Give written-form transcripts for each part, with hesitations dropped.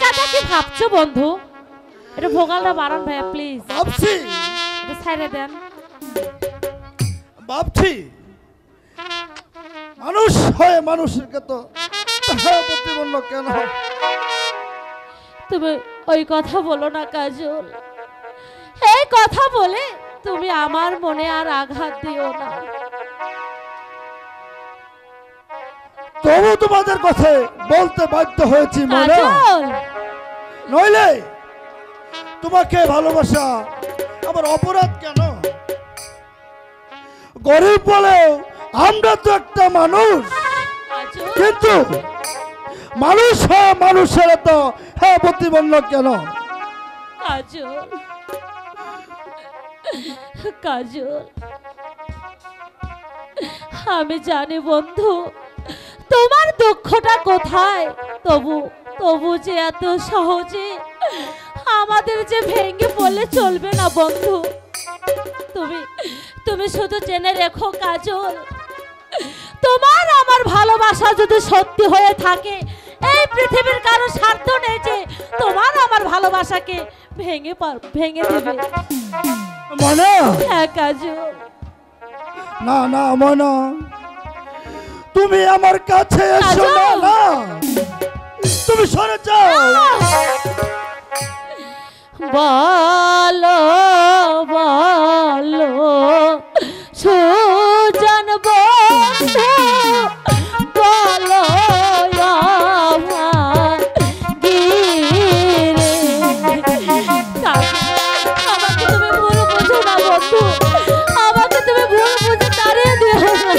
একা একা কি ভাবছো বন্ধু? এটা ভোকালটা বাড়ান ভাইয়া প্লিজ। ভাবছি এটা ছাইড়ে দেন। ভাবছি মানুষ হয় মানুষকে তো প্রতিবন্ধ কেন? তুমি ওই কথা বলো না কাজল, এই কথা বলে তুমি আমার মনে আর আঘাত দিও না। তবু তোমাদের কথা বলতে বাধ্য হয়েছি মনে, কাজল নইলে তোমাকে ভালোবাসা আমার অপরাধ কেন? গরিব বলেও আমরা তো একটা মানুষ, কাজল কিন্তু মানুষ হয় মানুষের তো হ্যাঁ প্রতিবন্ধ কেন? কাজল কাজল আমি জানি বন্ধু তোমার দুঃখটা কোথায়, তবু তবু যে এত সহজে আমাদের যে ভেঙে পড়লে চলবে না বন্ধু। তুমি তুমি শুধু জেনে রেখো কাজল, তোমার আমার ভালোবাসা যদি সত্যি হয়ে থাকে এই পৃথিবীর কারো স্বার্থ নেই যে তোমার আমার ভালোবাসাকে ভেঙে দেবে। মনে হ্যাঁ কাজল। না না মনে, তুমি আমার কাছে এসো না, না তুমি সরে যাও। বলো বলো সুজন বন্ধু বলো আমার গিরে। আমাকে তুমি ভুল বুঝো না বন্ধু, আমাকে তুমি ভুল বুঝে তাড়িয়ে দিও না।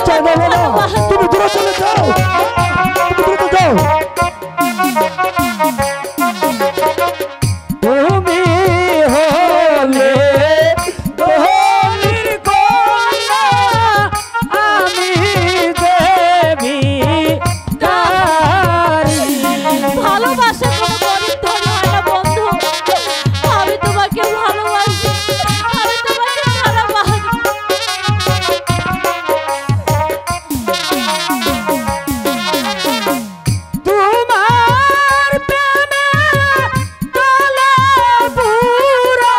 যাও মনে, তুমি দূরে চলে যাও, তুমি দ্রুত যাও। তুমি হলে ধনির কন্যা, আমি দেবী তারি। ভালোবাসা কোনো গরিব ধনী হয় না বন্ধু, আমি তোমাকে ভালোবাসি, আমি তোমাকে সারা বাহাদুর। তোমার প্রেমে তলে পুরে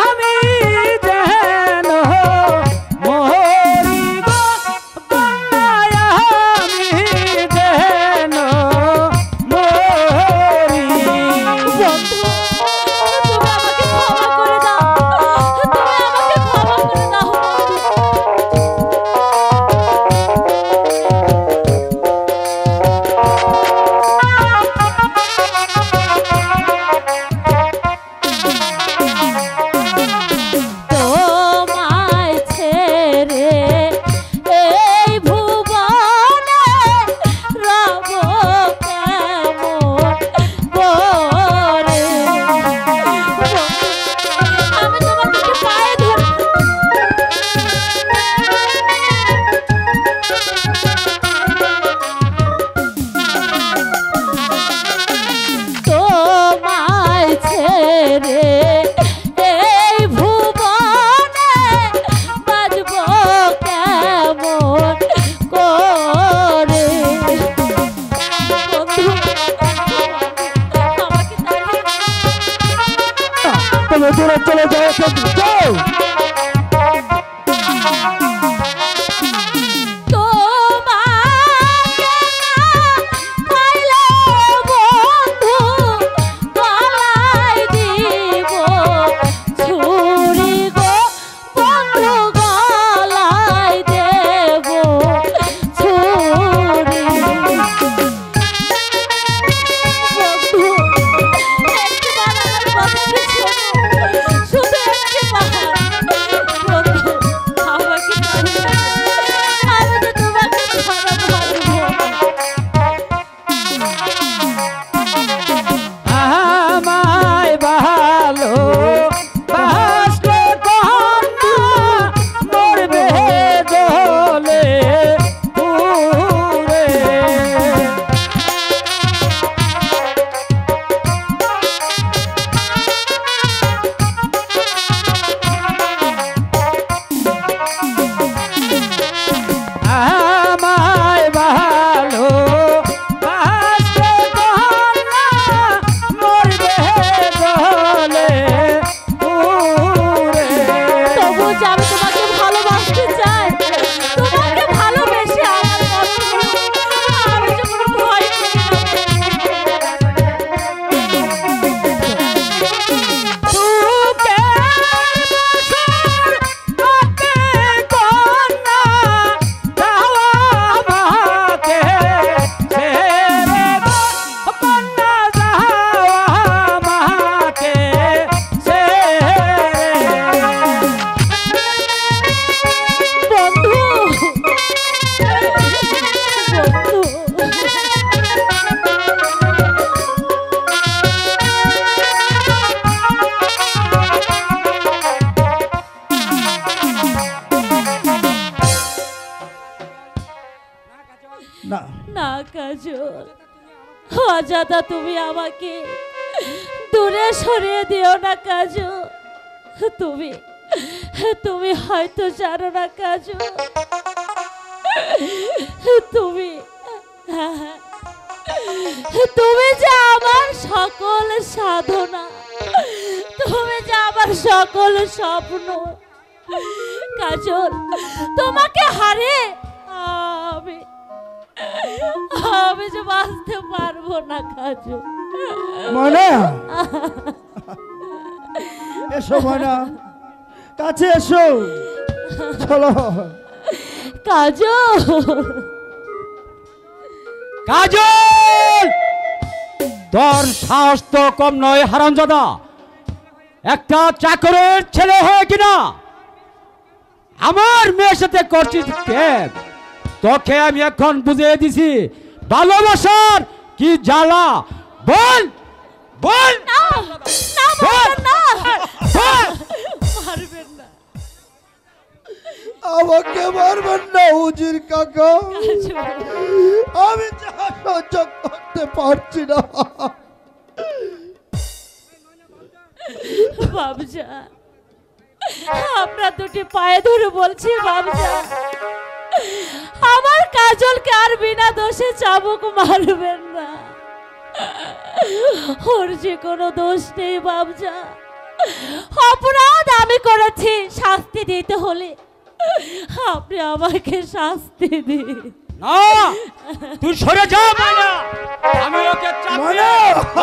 আমি যেন মরি গো কন্যায়, আমি যেন মরি। বন্ধু তুমি আমাকে ক্ষমা করে দাও, তুমি আমাকে ক্ষমা করে দাও তোমায় ছেড়ে এই ভুবনে রব কেমন করে। আমি তোমাকে পায়ে ধরে তোমায় ছেড়ে এই ভুবনে বাজব কেমন করে। বন্ধু আমাকে তাড়িয়ে তুমি দূরে চলে যাও, যাও। তোমাকে না পাইলে বন্ধু গলায় দিব ছুরি গো, বন্ধু গলায় দেব ছুরি। বন্ধু একবার আমার কথাটা শোনো, শুধু একবার না কাজল, অযথা তুমি আমাকে দূরে সরিয়ে দিও না কাজল। তুমি তুমি হয়তো জানো না কাজল, তুমি তুমি যে আমার সকল সাধনা, তুমি যে আমার সকল স্বপ্ন কাজল। তোমাকে হারিয়ে আমি আমি যে বাঁচতে পারবো না কাজল। ময়না, এসো ময়না, কাছে এসো, চলো। কাজল, কাজল, তোর সাহস তো কম নয় হারামজাদা। একটা চাকরের ছেলে হয়ে কিনা আমার মেয়ের সাথে করছিস প্রেম। তোকে আমি এখন বুঝিয়ে দিছি ভালোবাসার কি জ্বালা। বল বল না না বল, না, বল। মারবেন না আমাকে মারবেন না হুজুর কাকা, কাজল। আমি যা সহ্য করতে পারছি না। বাবজা, আপনার দুটি পায়ে ধরে বলছি বাবজা, আমার কাজলকে আর বিনা দোষে চাবুক মারবেন না। ওর যে কোনো দোষ নেই বাবজা। অপরাধ আমি করেছি, শাস্তি দিতে হলে আপনি আমাকে শাস্তি দিন। না, তুই সরে যা মাইনা। আমি ওকে চাপিয়ে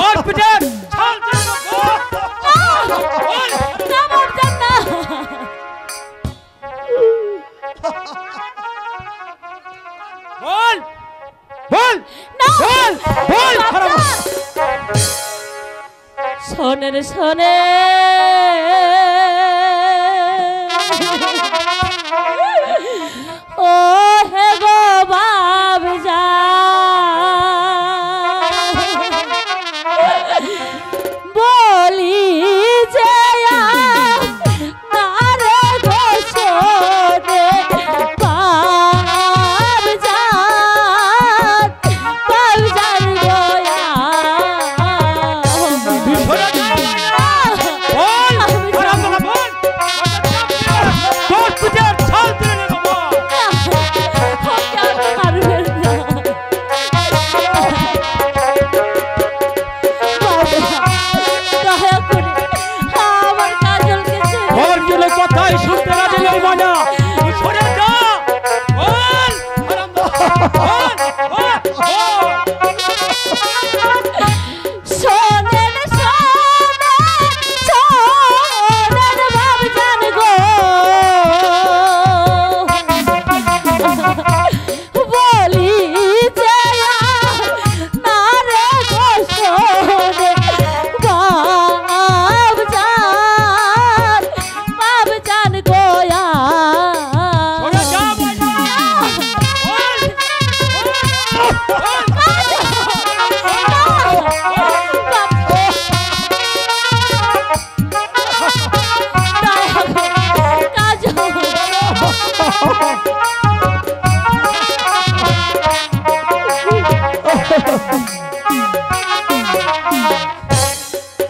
ওর পিঠে ছাল দিয়ে দেবো। বল। না বাবজা না, বল বল না। বল বল বাবজা, শোনেন শোনে, ও হে গো বাবজা, বলি যে নারে গো শোনে বাবজা, বাবজার গোয়া। তুই সরে যা মাইনা। বল হারামজাদা বল। তোর পিঠে ছাল দিয়ে দেবো। বল। তোর কোনো কথাই শুনতে রাজি নই মাইনা। তুই সরে যা। বল হারামজাদা বল বল বল। সরে যা মাইনা। বল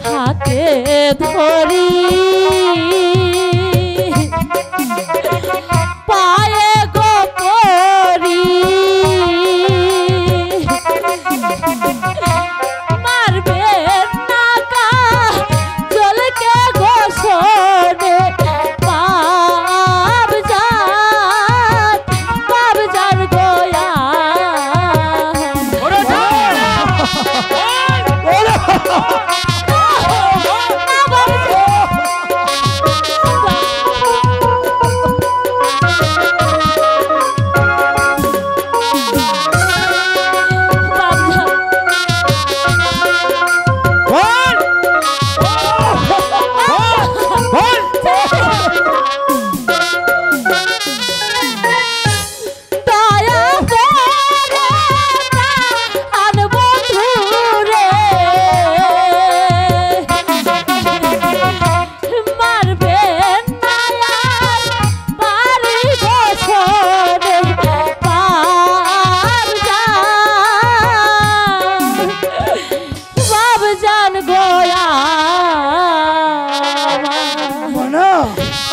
হাতে ধরি পায়ে গো পরি, মারবে নাকা জলকে গো শোনে বাবজার গোয়া। সরে যা। বল।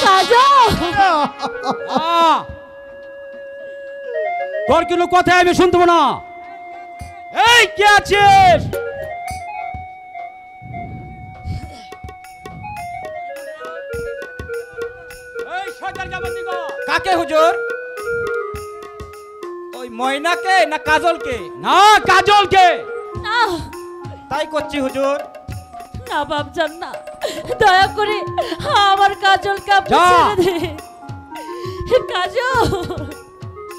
কাজল তোর কোনো কথা আমি শুনতে না। এই কে আছিস? এই শয়তান জামাত দিগো। কাকে হুজুর? ওই ময়নাকে না কাজলকে? না কাজলকে। না তাই করছি হুজুর। না বাপজান না, দয়া করে আমার কাজলকে আপনি যা। ছেড়ে দিন। কাজল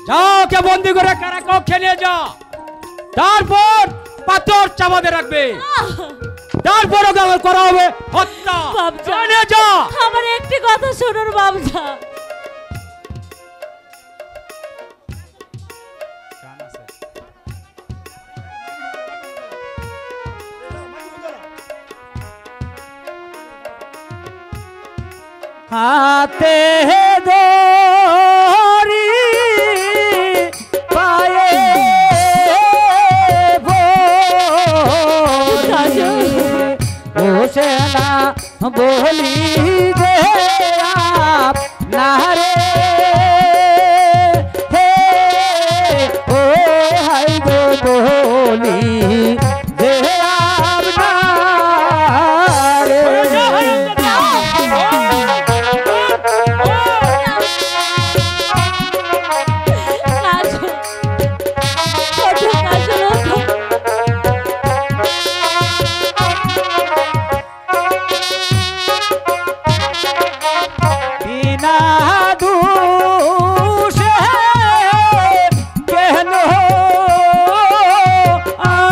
যাও ওকে বন্দি করে কারা কক্ষে নিয়ে যা, তারপর পাথর চাপাতে রাখবে, তারপর ওকে করা হবে হত্যা। বাপজান নিয়ে যা। আমার একটি কথা শুনুন বাপজান। হাতে দড়ি পায়ে কাজল ও সেনা বলি যে নারে হে ও হাই গো বলি যে কাজল ওঠো, কাজল ওঠো। বিনা দোষে কেন আমি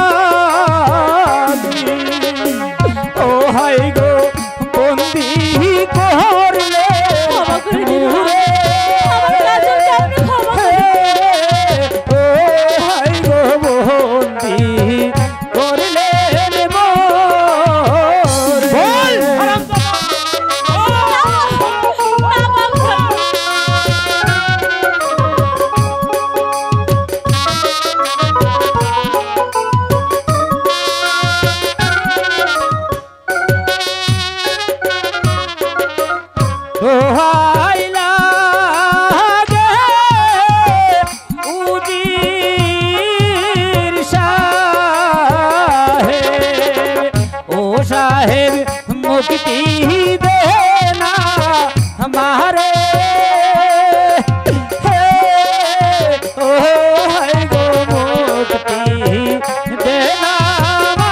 ও হাই গো বন্দি করলে ক্ষমা করে দিন আমার কাজলকে আপনি ক্ষমা করে দিন। ও হাই গো বন্দি করলে বল হারামজাদা। না বাপজান দোহাই লাগে উজির সাহেব ও সাহেব মুক্তি দে না আমারে হে ও হাই গো মুক্তি দে না আমারে।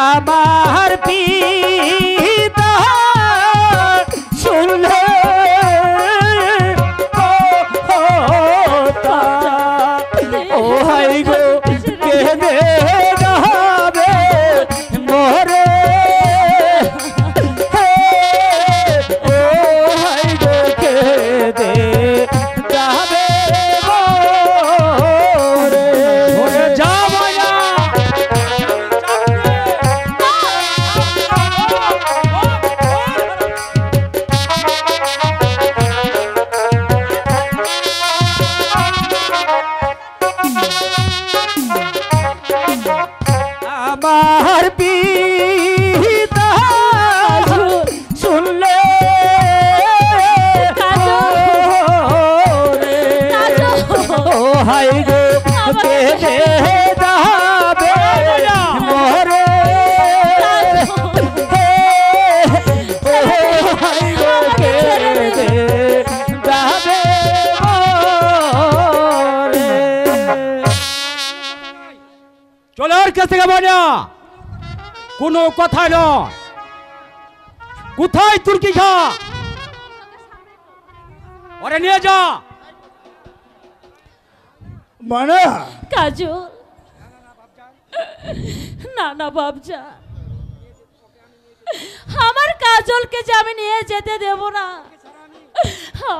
আমার পিতা শুনলে কথা ও হাই গো কেঁদে যাবে মোরে হে ও হাই গো কেঁদে যাবে মোরে ওরে যা মায়া। আমার পিতা শুনলে রে ও হাই গো কেঁদে যাবে মোরে হে ও হাই গো কেঁদে যাবে মোরে। চলে ওর কাছ থেকে মায়া, কোনো কথা নয়। কোথায় তুর্কি খা, ওরে নিয়ে যা। মানে কাজল না না বাপজান, আমার কাজলকে যে আমি নিয়ে যেতে দেব না।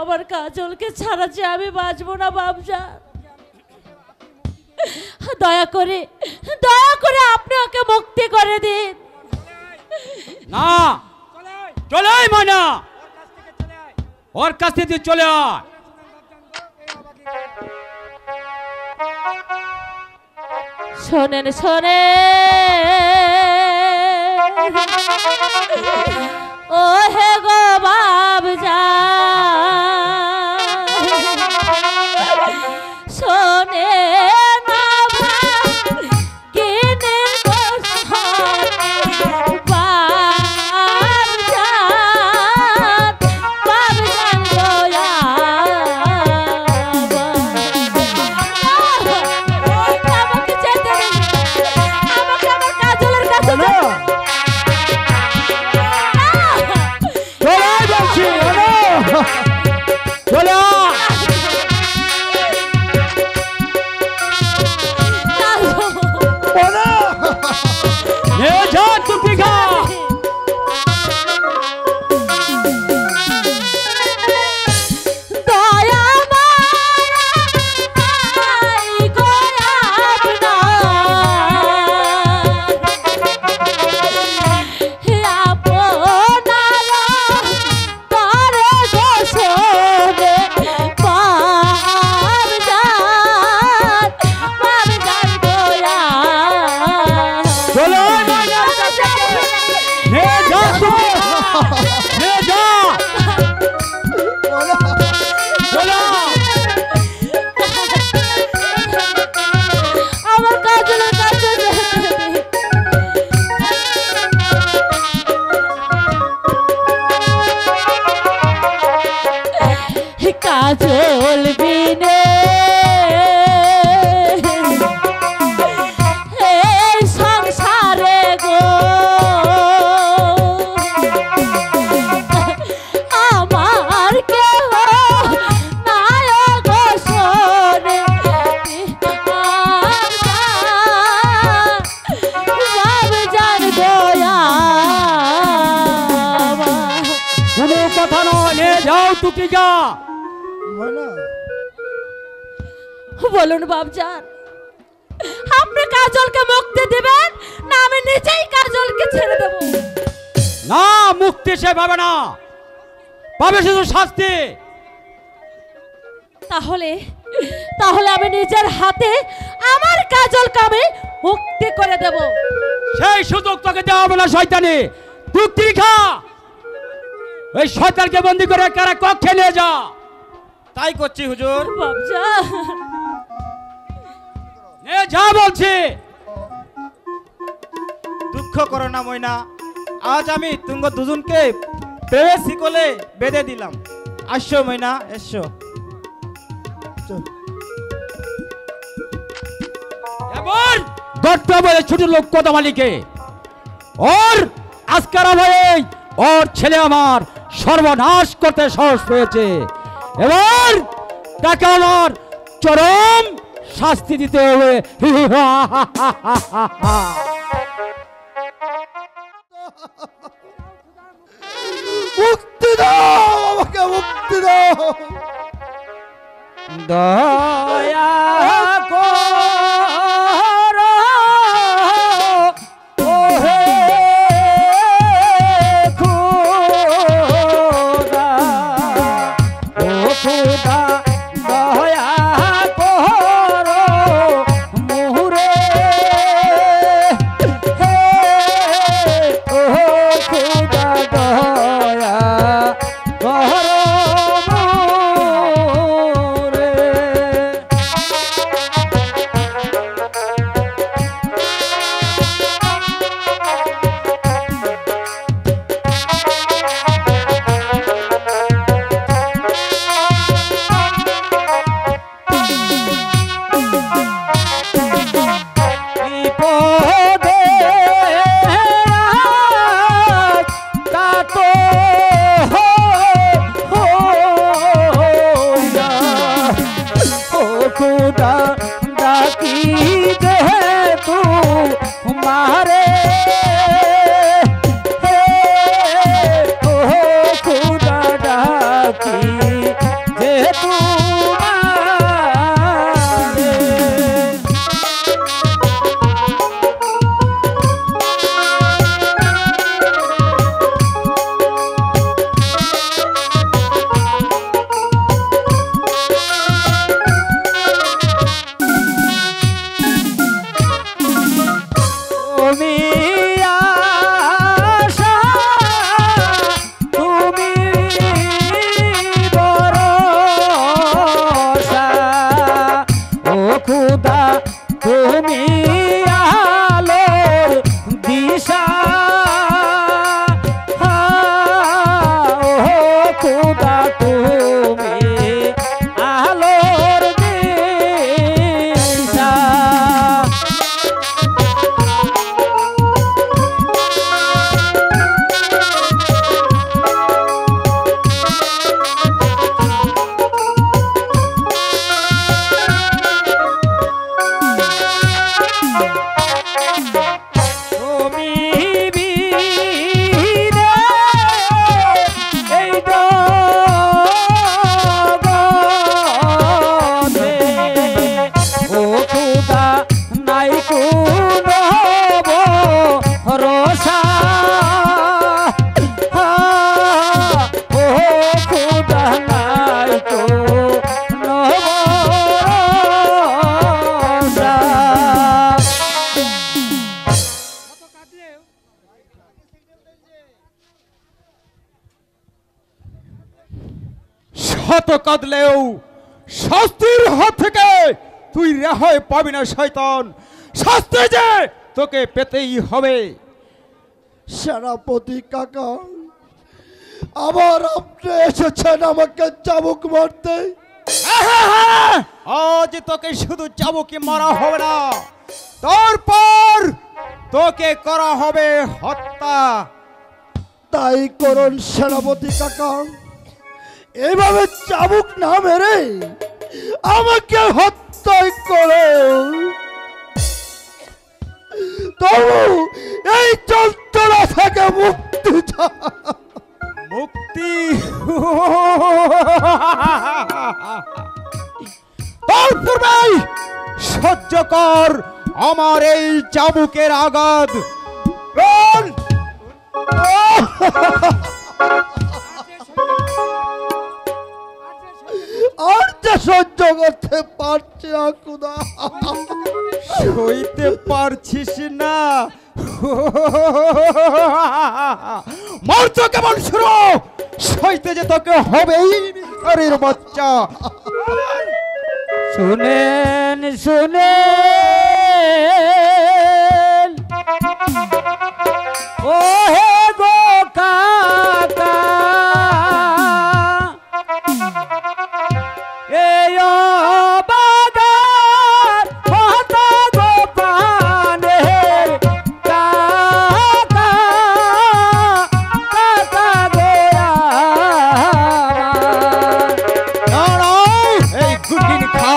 আমার কাজলকে ছাড়া যে আমি বাঁচবো না বাপজান। দয়া করে আপনি ওকে মুক্তি করে দিন। না চলে আয় ময়না, ওর কাছ থেকে তুই চলে আয়। শোনেন শোনেন ও হে গো বাবজা, শোনে না কিনে চলে আয়। নে যা তুই খা। কাজল বিনে এই সংসারে গো আমার কেহ নাই গো শোনে, বাবজান দয়া কোনো কথা নয়, নে যাও টুকি গা। বলুন বাবজান, আপনি কাজলকে মুক্তি দিবেন না আমি নিজেই কাজলকে ছেড়ে দেব? না, মুক্তি সে পাবে না, পাবে শুধু শাস্তি। তাহলে তাহলে আমি নিজের হাতে আমার কাজলকে আমি মুক্তি করে দেব। সেই সুযোগ তোকে দেওয়া হবে না শয়তানি। টুকি খা, ওই শয়তানকে বন্দি করে কারা কক্ষে নিয়ে যা। তাই করছি হুজুর। বাবজান নে যা বলছি। দুঃখ করো না ময়না, আজ আমি তুঙ্গ দুজনকে প্রেমের শিকলে বেঁধে দিলাম। আসো ময়না, এসো। এবার দত্ত বলে ছোট লোক কথা মালিকে ওর আজকার ভয়ে ওর ছেলে আমার সর্বনাশ করতে সাহস পেয়েছে। এবার তাকে আমার চরম শাস্তি দিতে হবে। মুক্তি দাও, আমাকে মুক্তি দাও। দয়া করো ওহে খোদা, ও খোদা দয়া করো মোরে, হে ও খোদা দয়া করো মোরে। ভরসা ও খোদা নাই তো ভরসা। শত কাঁদলেও শাস্তির হাত থেকে তুই রেহাই পাবি না শয়তান। শাস্তি যে তোকে পেতেই হবে। সেনাপতি কাকা, আবার আপনি এসেছেন আমাকে চাবুক মারতে? আজ তোকে শুধু চাবুকে মারা হবে না, তারপর তোকে করা হবে হত্যা। তাই করুন সেনাপতি কাকা, এইভাবে চাবুক না মেরে আমাকে হত্যা করে তবু এই যন্ত্রণা থেকে মুক্তি মুক্তি তার পূর্বেই সহ্য কর আমার এই চাবুকের আঘাত। বল! আর যে সহ্য করতে পারছি না খুদা। সইতে পারছিস না? মরছ কেমন শুরু, সইতে যে তোকে হবেই ভিখারির বাচ্চা। শুনেন শুনেন ও হে গো কাকা, এই অবাগার হতা গো পানের কাকা, কাকা গো আমার। দাঁড়াও, এই গুটিন খা,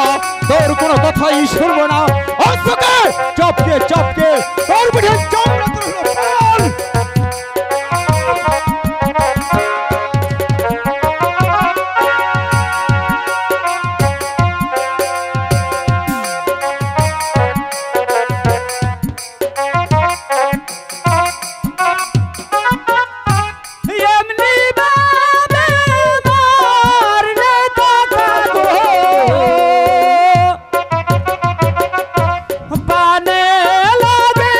তোর কোনো কথাই শুনবো না। অন্তকে চপকে চপকে তোর পিঠে চামড়া তুলে ফেল। এমনি ভাবে মারলে কাকা গো, পানে লাগে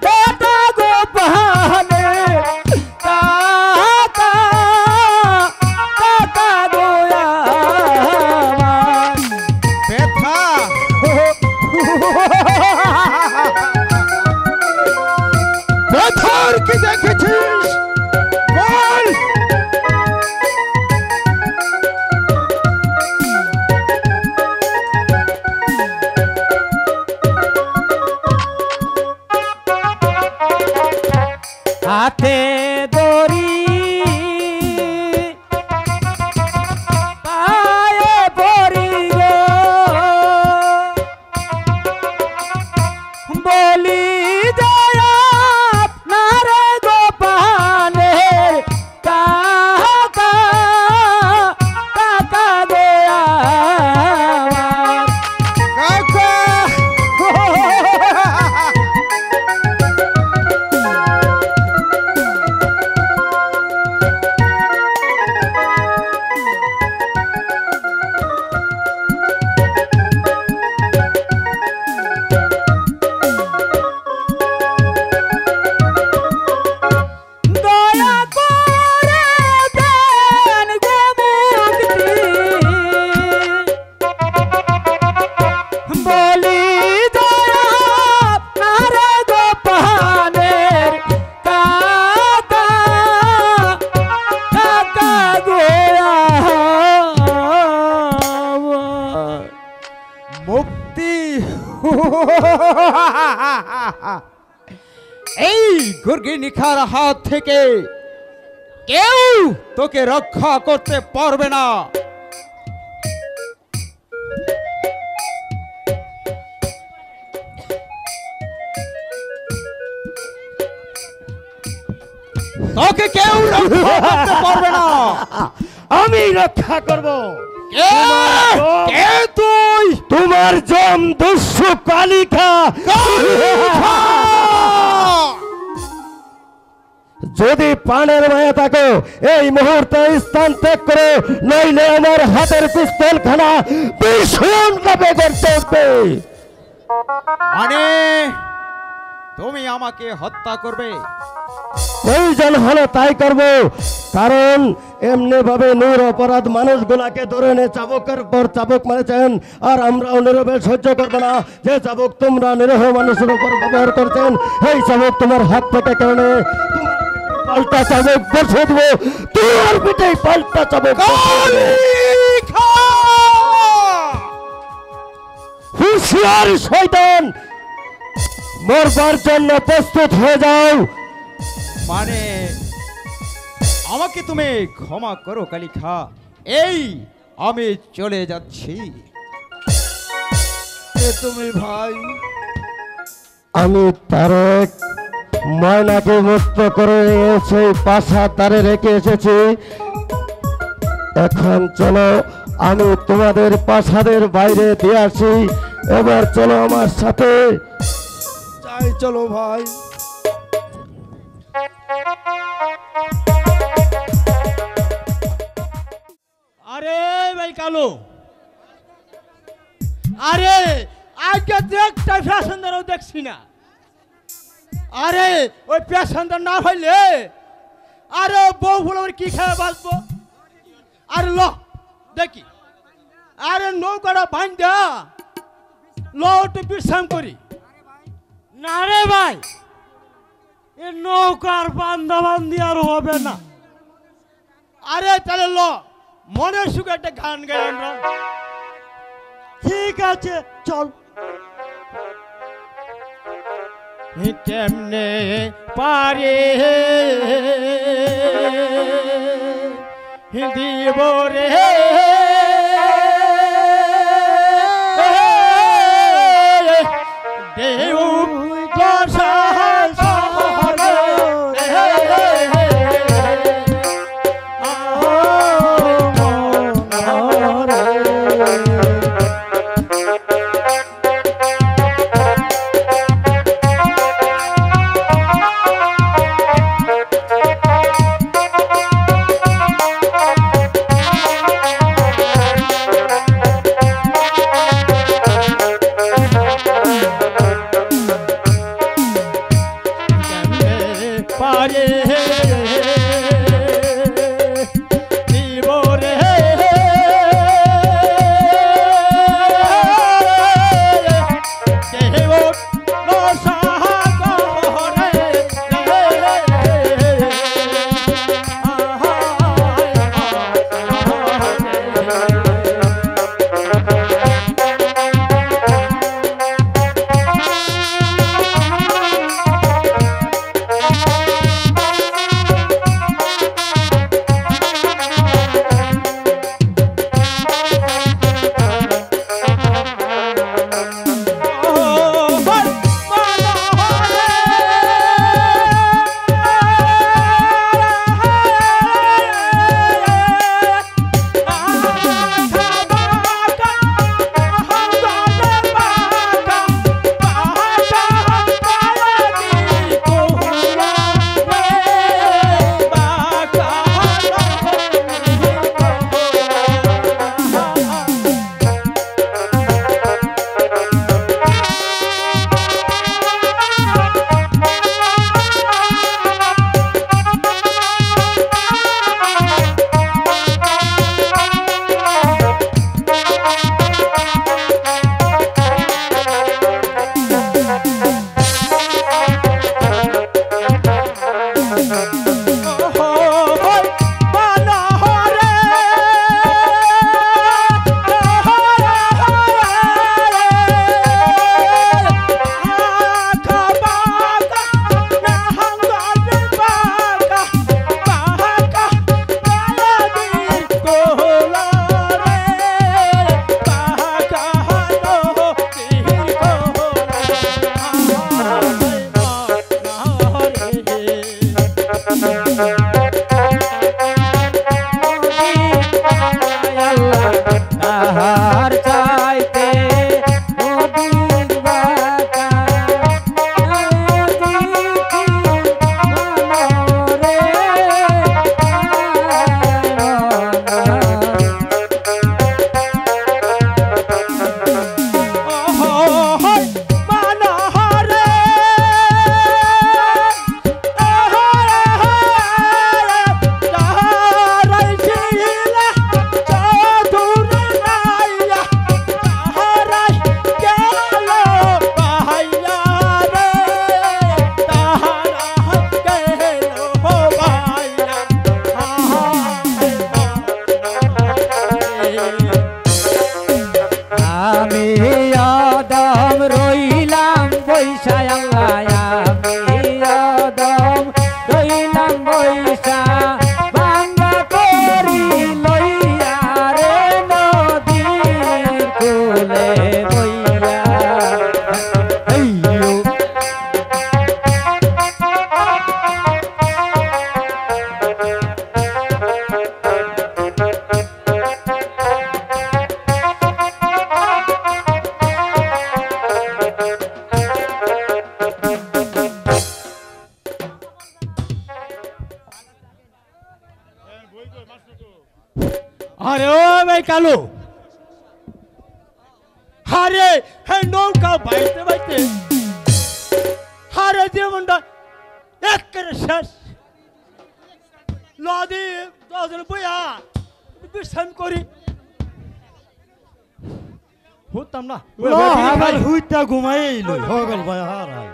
বেটা গো পানে, কাকা কাকা গো আমার। ব্যথা ব্যথার কি দেখেছিস বল। হাতে দড়ি পায়ে পড়ি গো, বলি যায় আপনারে গো পানের কাকা, কাকা গো আমার। কাকা দয়া করে দেন গো মুক্তি, বলি দয়া আপনারে গো পানের কাকা, কাকা গো আমার। মুক্তি এই গুর্গিনিখার হাত থেকে কেউ তোকে রক্ষা করতে পারবে না। তোকে কেউ রক্ষা করতে পারবে না। আমি রক্ষা করব। কে? কে তুই? তোমার জম দস্যু কালিকা। কালিকা! যদি প্রাণের মায়া থাকো এই মুহূর্তে স্থান ত্যাগ করে, নইলে আমার হাতের পিস্তল খানা ভীষণ ভাবে করতে উঠবে। মানে তুমি আমাকে হত্যা করবে? প্রয়োজন হলে তাই করব, কারণ এমনি ভাবে নিরপরাধ মানুষগুলাকে ধরে এনে চাবকের পর চাবক মারেছেন, আর আমরাও নীরবে সহ্য করবো না যে চাবক তোমরা নিরীহ মানুষের উপর ব্যবহার করছেন। এই চাবক তোমার হাত থেকে কারণে পাল্টা চাবক বসে দেবো, তোমার পিঠে পাল্টা চাবক হুঁশিয়ার শয়তান, মরবার জন্য প্রস্তুত হয়ে যাও। মানে আমাকে তুমি ক্ষমা করো কালিখা, এই আমি চলে যাচ্ছি। তুমি ভাই, আমি তারেক ময়নাকে মুক্ত করে সেই পাশার দ্বারে রেখে এসেছি। এখন চলো আমি তোমাদের প্রাসাদের বাইরে দিয়ে আসি। এবার চলো আমার সাথে যাই, চলো ভাই। আরে ভাই কালো, আরে আজকে একটা প্যাসেঞ্জারও দেখছি না। আরে ওই প্যাসেঞ্জার না হইলে আরে বউ ফুল কি খেয়ে বাঁচবো? আরে ল দেখি, আরে নৌকাটা বান্ধা ল একটু বিশ্রাম করি। না রে ভাই, এ নৌকার বান্ধা বান্ধি আর হবে না। আরে তাহলে ল মনের সুখে একটা গান গাই আমরা। ঠিক আছে চল। কেমনে পারে দিব রে দেউ আরে ও ভাই কালু, আরে হে নৌকা বাইতে বাইতে আরে জীবনটা একেবারে শেষ। নদী দশজন বইয়া বিশ্রাম করি হতাম না। হুইটা ঘুমাই হগল ভাই হার হাই।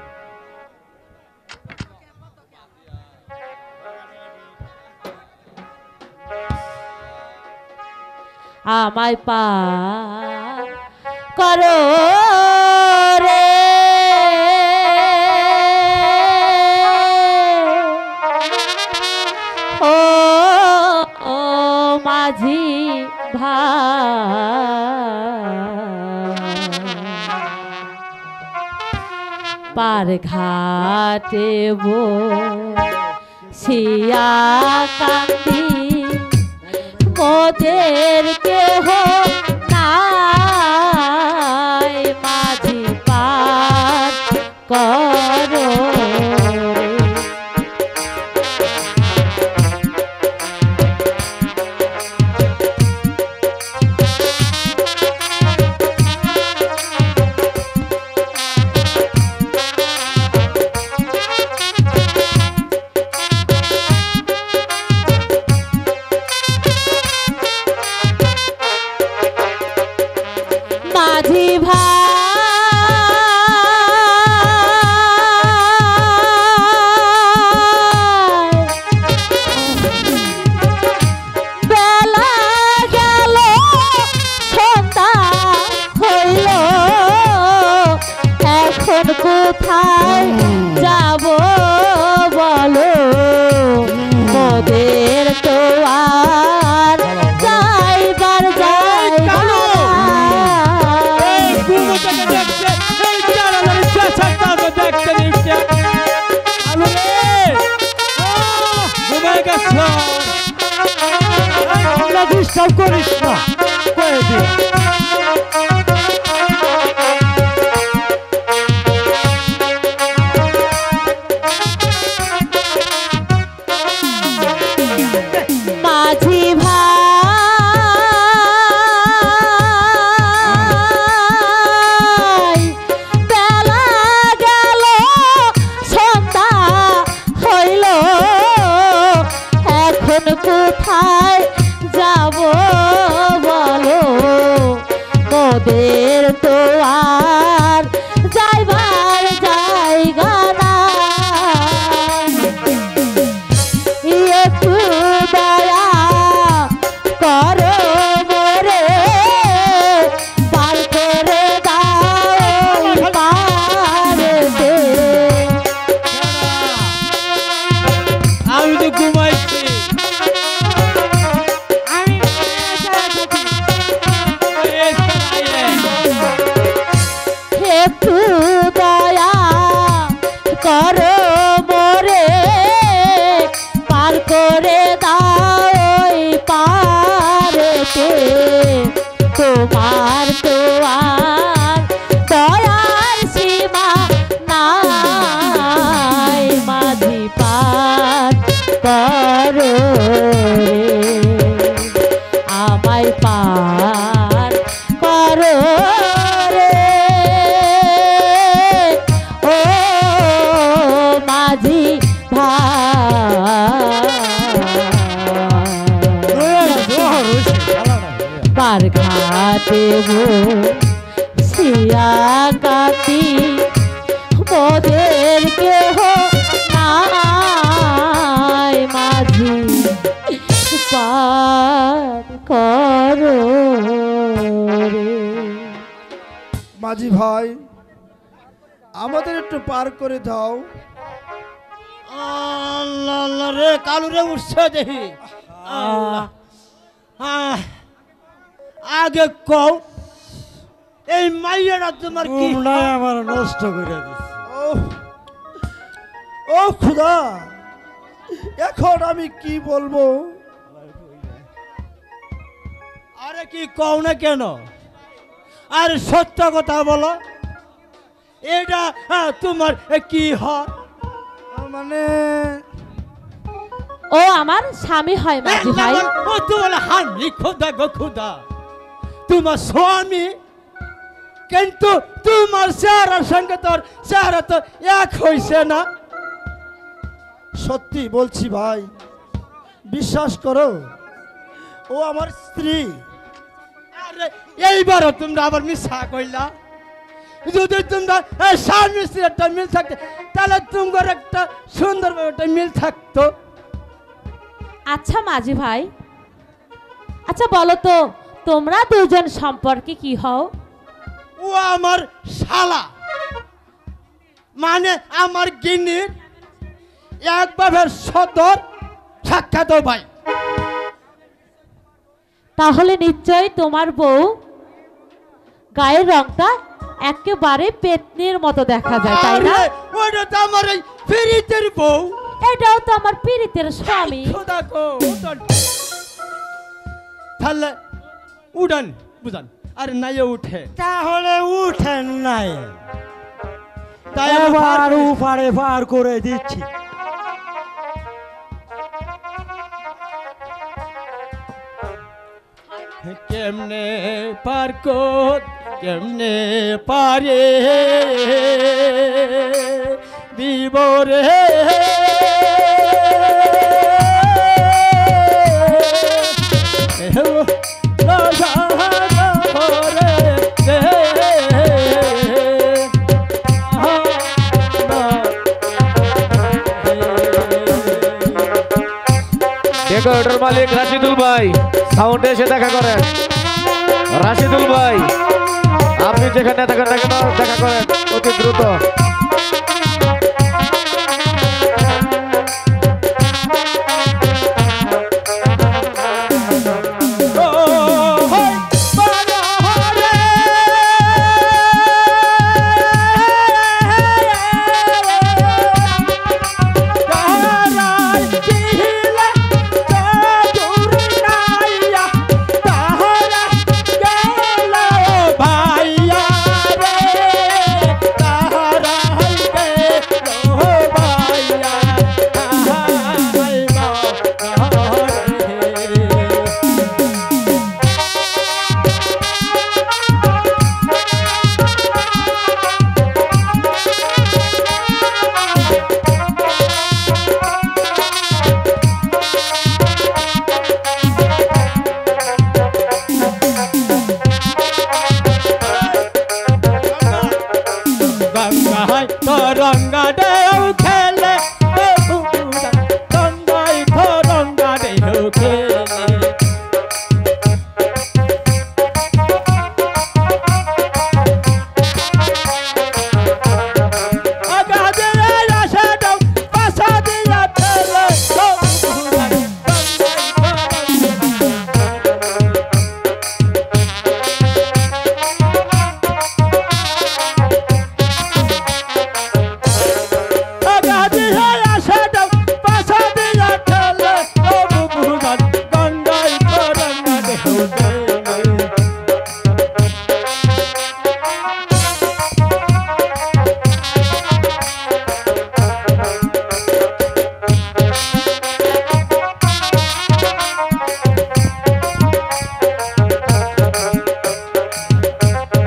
আমায় পার করো রে ও ও মাঝি ভাই, পার ঘাটে বসিয়া কান্দি মোদের কেহ নাই, মাঝি পার করো রে। মাঝি ভাই, বেলা গেল সন্ধ্যা হইল, এখন কোথায় যাব বলো, মোদের তো আর যাইবার জায়গা ডিস্টার্ব করিস না কয়ে দিই। মাঝি ভাই, বেলা গেল সন্ধ্যা হইল, এখন কোথায় যাব বলো, মোদের তো আর যাইবার জায়গা না, একটু দয়া করো মোরে, পার করে দাও পারেতে। আমি তো ঘুমাইছি। একটু দয়া করো মোরে, পার করে দাও ওই পারেতে, তোমার তো আর দয়ার সীমা নাই, মাঝি পার করো রে, আমায় পার করো রে ও মাঝি ভাই, পার ঘাটে বসিয়া কাটি মোদের কেহ নাই, মাঝি পার করো রে। মাঝি ভাই, আমাদের একটু পার করে দাও। আল্লাহ আল্লাহ রে, কালু রে উঠছে দেখি। আল্লাহ, আগে কও এই মাইয়াটা তোমার কি আমার নষ্ট করে দিচ্ছে। ও খুদা, এখন আমি কি বলবো? আরে কি কও না কেন? আরে সত্য কথা বলো, এটা তোমার কি হয়? মানে ও আমার স্বামী হয় মাঝি ভাই। ও তো বলে হামি খোদা গো খোদা, তোমার স্বামী, কিন্তু তোমার চেহারার সঙ্গে তোর চেহারা তো এক হইছে না। সত্যি বলছি ভাই, বিশ্বাস করো, ও আমার স্ত্রী। আরে এইবারও তোমরা আবার মিশা কইলা। যদি তোমরা এই স্বামী স্ত্রীর একটা মিল থাকতে, তাহলে তোমার একটা সুন্দর একটা মিল থাকতো। আচ্ছা মাঝি ভাই, আচ্ছা বলো তো তোমরা দুজন সম্পর্কে কি হও? ও আমার শালা, মানে আমার গিন্নির এক বাপের সদর সাক্ষাৎ ভাই। তাহলে নিশ্চয়ই তোমার বউ গায়ের রংটা একেবারে পেতনির মতো দেখা যায়, তাই না? আরে, ওটা তো আমার এই ফিরিতের বউ। এটাও তো আমার পীড়িতের স্বামী। খোদা গো, উঠান। তাহলে উড়ান বুঝান, আরে নাই উঠে, তাহলে উঠেন নাই, তাই এবার উপারে পার করে দিচ্ছি। কেমনে পার কর, কেমনে পারে দিব রে ডেকোরেটর মালিক রাশিদুল ভাই, সাউন্ডে এসে দেখা করেন। রাশিদুল ভাই, আপনি যেখানে থাকেন না কেন দেখা করেন অতি দ্রুত। রঙ্গা দেও খেলে, রঙ্গাই রঙ্গা দেও খেলে।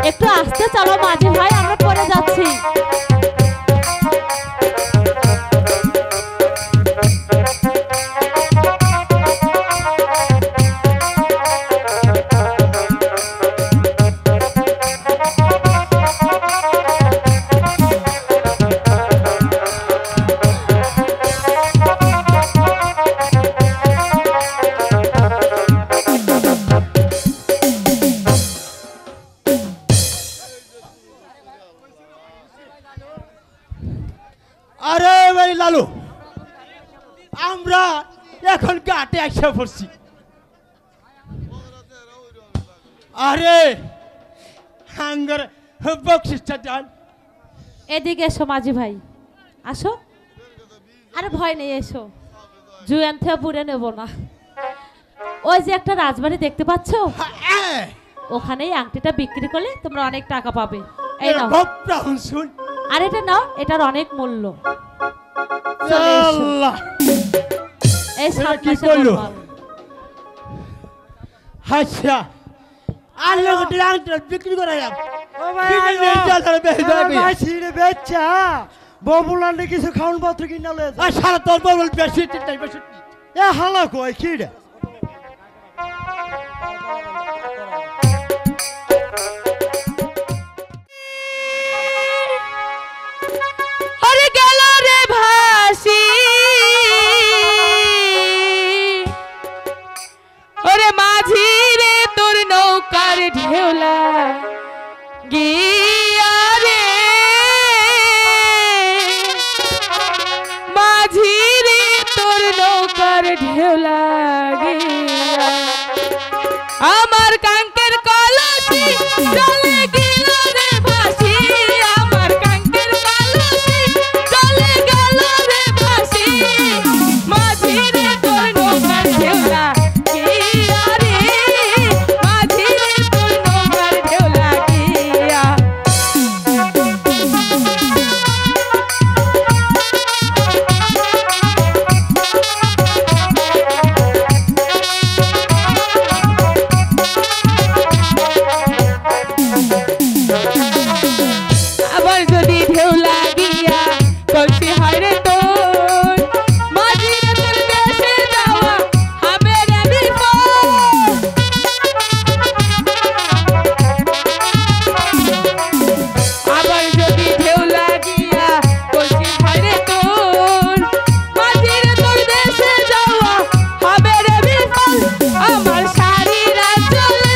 একটু আস্তে চালো মাঝি ভাই, আমরা পরে যাচ্ছি। আরে ভাই লালু, আমরা এখন ঘাটে এসে পড়ছি। আরে হাঙ্গার বকশিসটা দেন। এদিকে এসো মাঝি ভাই, আসো। আরে ভয় নেই, এসো। জুয়ান থেকে পুড়ে নেব না। ওই যে একটা রাজবাড়ি দেখতে পাচ্ছ, ওখানেই আংটিটা বিক্রি করলে তোমরা অনেক টাকা পাবে। এই নাও। শুন, আর এটা নাও, এটার অনেক মূল্য। চলে এসো। এই এটা 7 কি মাসে করলো? নরমাল। আচ্ছা আর লোক ডাক্তার বিক্রি করে যাব ও ভাই কি আইও। জানি ডাক্তার বেশ আরে যাবে ভাই ছিড়ে বেচ্চা ববুলান্ডে কিছু খাউন পত্র কিনা লয়ে যা আর সারা তোর বল বেশি তাই বেশি এ হালা কই কিডা ওরে গেল রে ভাসি ওরে মাঝি রে তোর নৌকার ঢেউলা গিয়া রে মাঝি রে তোর নৌকার ঢেউলা গিয়া আমার কাঙ্কের কলসি চলে গেল রে ভাসি আমার কাঙ্কের কলসি চলে গেল রে ভাসি মাঝি রে তোর নৌকার ঢেউলা গিয়া রে মাঝি রে তোর নৌকার ঢেউলা গিয়া আবার যদি ঢেউ লাগিয়া কলসি হয় রে তোর মাঝি রে তোর দেশে যাওয়া হবে রে বিপদ আবার যদি ঢেউ লাগিয়া কলসি হয় রে তোর মাঝি রে তোর দেশে যাওয়া হবে রে বিপদ আমার শাড়ির আঁচলে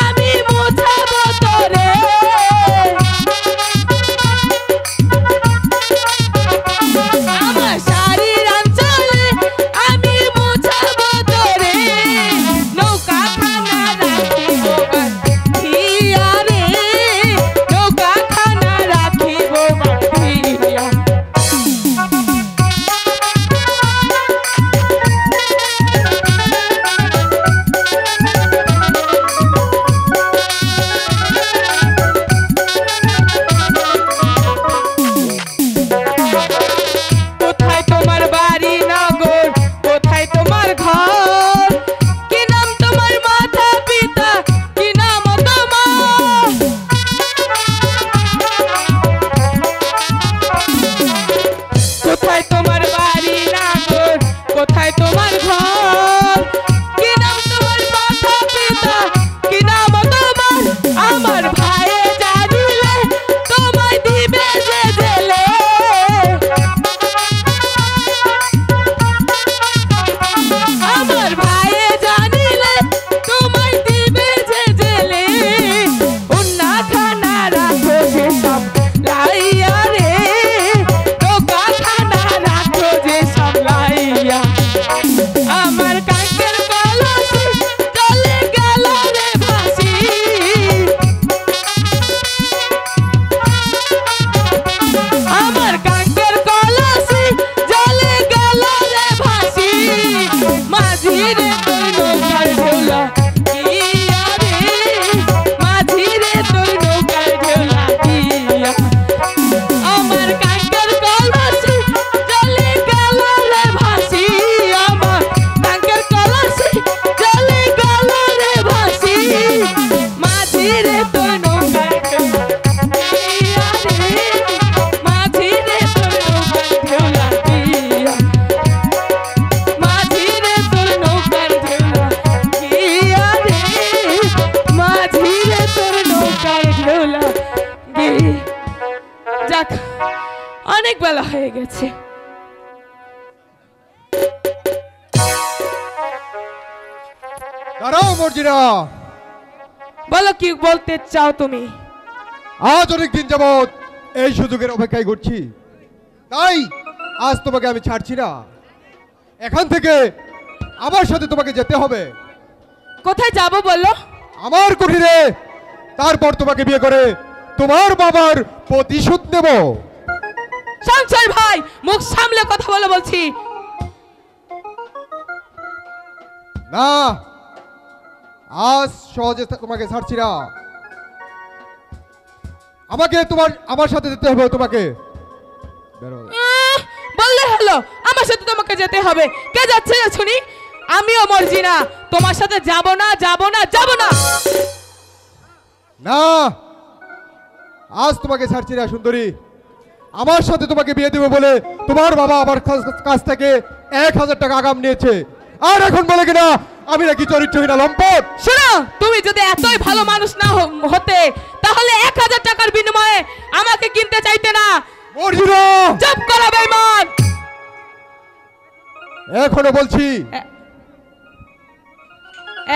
আমি মুছাবো তোরে আমার শাড়ির আঁচলে আমি মুছাবো তোরে নৌকা খানা রাখিব বাঁধিয়া রে নৌকা খানা রাখিব বাঁধিয়া কোথায় তোমার বাড়ি নগর কোথায় তোমার ঘর কি নাম তোমার মাতা পিতা কি নাম তোমার কোথায় তোমার বাড়ি নগর কোথায় তোমার ঘর কি নাম তোমার মাতা পিতা কি নাম তোমার আমার ভাইয়ে জানিলে তোমায় দিবে যে জেলে আমার ভাইয়ে জানিলে তোমায় দিবে যে জেলে উন্না খানা রাখো যে সব লাইয়া রে নৌকা খানা রাখো যে সব লাইয়া আমার কাঙ্কের কলসি চলে গেল রে ভাসি আমার কাঙ্কের কলসি চলে গেল রে ভাসি মাঝি রে তোর নৌকার ঢেউলা গিয়া রে মাঝি রে তোর নৌকার ঢেউলা গিয়া আমার কাঙ্কের কলসি চলে গেল রে ভাসি আমার কাঙ্কের কলসি চলে গেল রে ভাসি মাঝি রে তোর নৌকার ঢেউলা গিয়া রে মাঝি রে তোর নৌকার ঢেউলা গিয়া মাঝি রে তোর নৌকার ঢেউলা গিয়া রে মাঝি রে তোর নৌকার ঢেউলা গিয়া যাক অনেক বেলা হয়ে গেছে দাঁড়াও মর্জিনা, বলো কি বলতে চাও তুমি আজ অনেক দিন যাবৎ এই সুযোগের অপেক্ষায় করছি, তাই আজ তোমাকে আমি ছাড়ছি না। এখান থেকে আমার সাথে তোমাকে যেতে হবে কোথায় যাব বলো আমার কুঠিরে, তারপর তোমাকে বিয়ে করে তোমার বাবার প্রতিশোধ নেব। সংসার ভাই মুখ সামলে কথা বলো বলছি না, আজ সহজে তোমাকে ছাড়ছি না। আমাকে আমার সাথে যেতে হবে তোমাকে। বেরো। বললে হলো আমার সাথে তোমাকে যেতে হবে। কে যাচ্ছে শুনি? আমিও মর্জিনা, তোমার সাথে যাব না, যাব না, যাব না। না, আজ তোমাকে ছাড়ছি না সুন্দরী। আমার সাথে তোমাকে বিয়ে দেবে বলে তোমার বাবা আমার কাছ থেকে 1000 টাকা আগাম নিয়েছে, আর এখন বলে কিনা আমি নাকি চরিত্রহীন লম্পট। শোনো, তুমি যদি এতই ভালো মানুষ না হতে তাহলে 1000 টাকার বিনিময়ে আমাকে কিনতে চাইতে না। মর্জিনা, চুপ করো বেঈমান।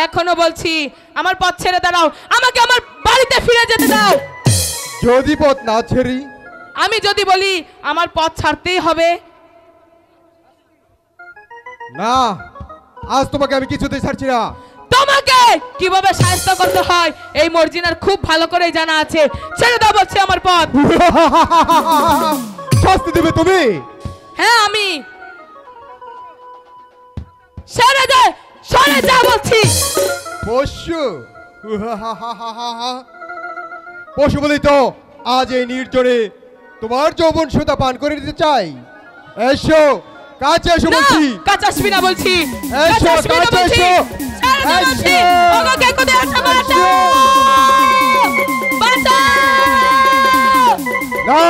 এখনো বলছি আমার পথ ছেড়ে দাঁড়াও, আমাকে আমার বাড়িতে ফিরে যেতে দাও। যদি পথ না ছেড়ি? আমি যদি বলি আমার পথ ছাড়তেই হবে। না, আজ তোমাকে আমি কিছুতেই ছাড়ছি না। তোমাকে কিভাবে সাহায্য করতে হয় এই মর্জিনার খুব ভালো করে জানা আছে। ছেড়ে দাও বলছি আমার পথ। শাস্তি দেবে তুমি? হ্যাঁ আমি। ছেড়ে দে, সরে যা বলছি। পশু, পশু বলেই তো আজ এই নির্জনে তোমার যৌবন সুতা পান করে দিতে চাই। এসো কাছে এসো বলছি। কাছে আসবি না বলছি। এসো কাছে এসো। না,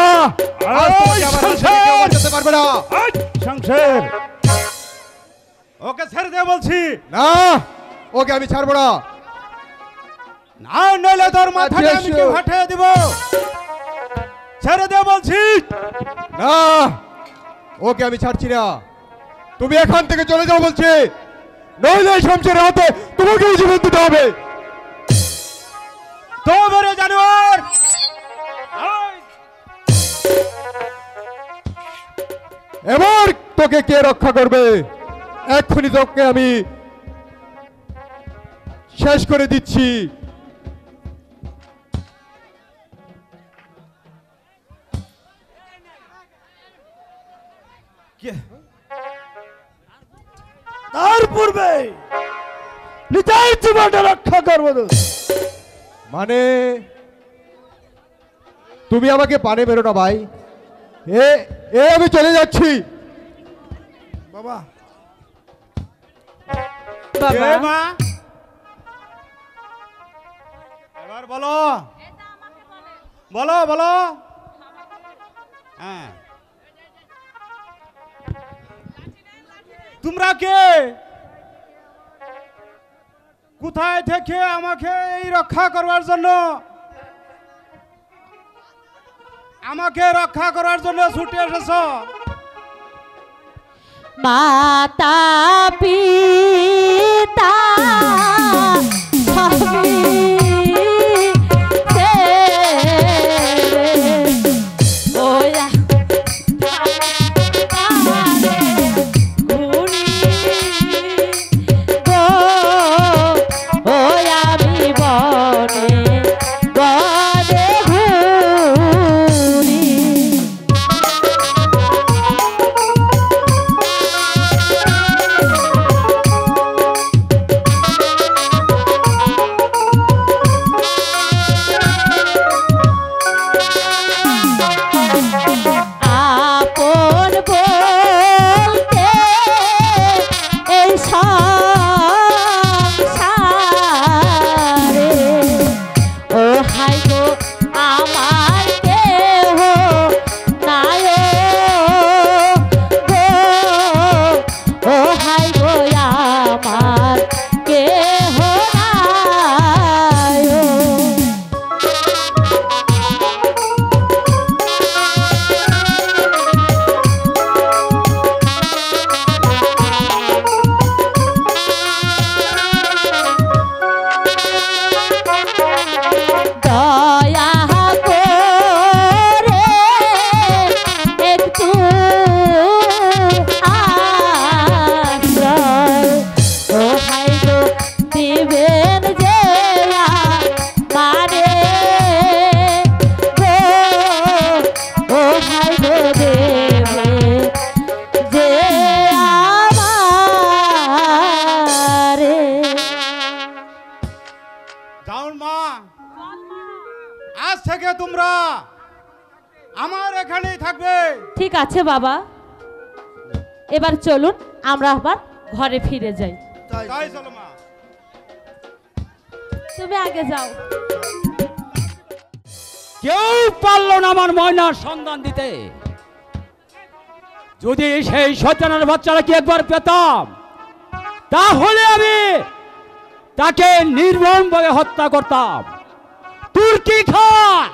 আজ তোমাকে আমার হাত থেকে কেউ বাঁচাতে পারবে না। শমশের, ওকে ছেড়ে দে বলছি। না, ওকে আমি ছাড়বো না। না, নইলে তোর মাথাটা আমি কি ফাটিয়ে দিব। ছেড়ে দে বলছি। না, ওকে আমি ছাড়ছি না। তুমি এখান থেকে চলে যাও বলছি, নইলে শমশেরের হাতে তোমাকে জীবন দিতে হবে। তো মেরে জানোয়ার, এবার তোকে কে রক্ষা করবে? এক্ষুনি তোকে আমি শেষ করে দিচ্ছি। তার পূর্বে নিজের জীবনটা রক্ষা করবো। মানে তুমি আমাকে পানে বেরো না ভাই। এ আমি চলে যাচ্ছি। বাবা, এ মা, এবার বলো বলো বলো। হ্যাঁ, তোমরা কে? কোথায় থেকে আমাকে এই রক্ষা করবার জন্য, আমাকে রক্ষা করার জন্য ছুটে এসেছ? মাতা পিতা সবই ওয়া আমার এখানেই থাকবে। ঠিক আছে বাবা। এবার চলুন আমরা আবার ঘরে ফিরে যাই। তাই চলো মা। তুমি আগে যাও। কেউ পারলো না আমার ময়নার সন্ধান দিতে। যদি সেই শয়তানের বাচ্চারা কি একবার পেতাম, তাহলে আমি তাকে নির্মমভাবে হত্যা করতাম। তুর্কি খান,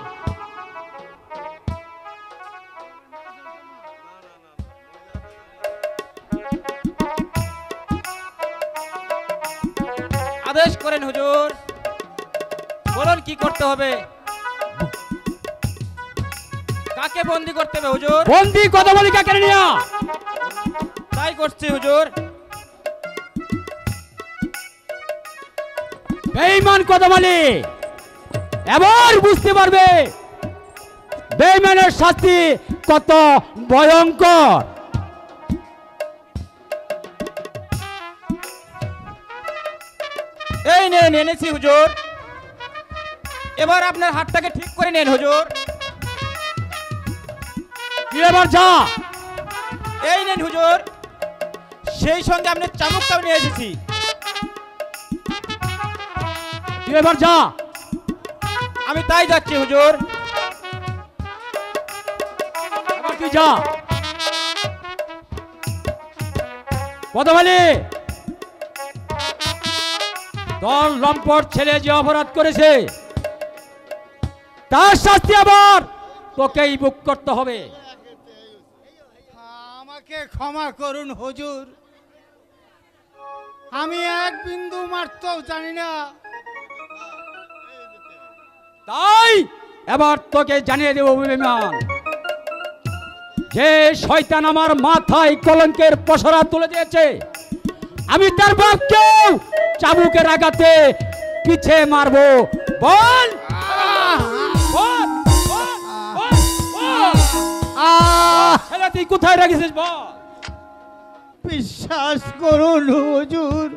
আদেশ করেন হুজুর, বলুন কি করতে হবে? কাকে বন্দি করতে হবে হুজুর? বন্দি কথা বলি কাকে নিয়া? তাই করছি হুজুর। বেঈমান কথা বলি, এবার বুঝতে পারবে বেঈমানের শাস্তি কত ভয়ঙ্কর। এই নেন, এনেছি হুজুর। এবার আপনার হাতটাকে ঠিক করে নেন হুজুর। তুই এবার যা। এই নেন হুজুর, সেই সঙ্গে আপনার চামকটাও নিয়ে এসেছি। তুই এবার যা। আমি তাই যাচ্ছি হুজুর। এবার তুই যা। কথা বলি, দল লম্পট ছেলে যে অপরাধ করেছে তার শাস্তি আবার তোকেই ভোগ করতে হবে। আমাকে ক্ষমা করুন হুজুর, আমি এক বিন্দু মারতেও জানি না। তাই এবার তোকে জানিয়ে দেব বেঈমান, যে শয়তান আমার মাথায় কলঙ্কের পসরা তুলে দিয়েছে, আমি তার বাপকেও চাবুকের আঘাতে পিছে মারবো। বল বল, বল, বল, বল। ছেলে তুই কোথায় রেখেছিস বল? বিশ্বাস করুন হুজুর,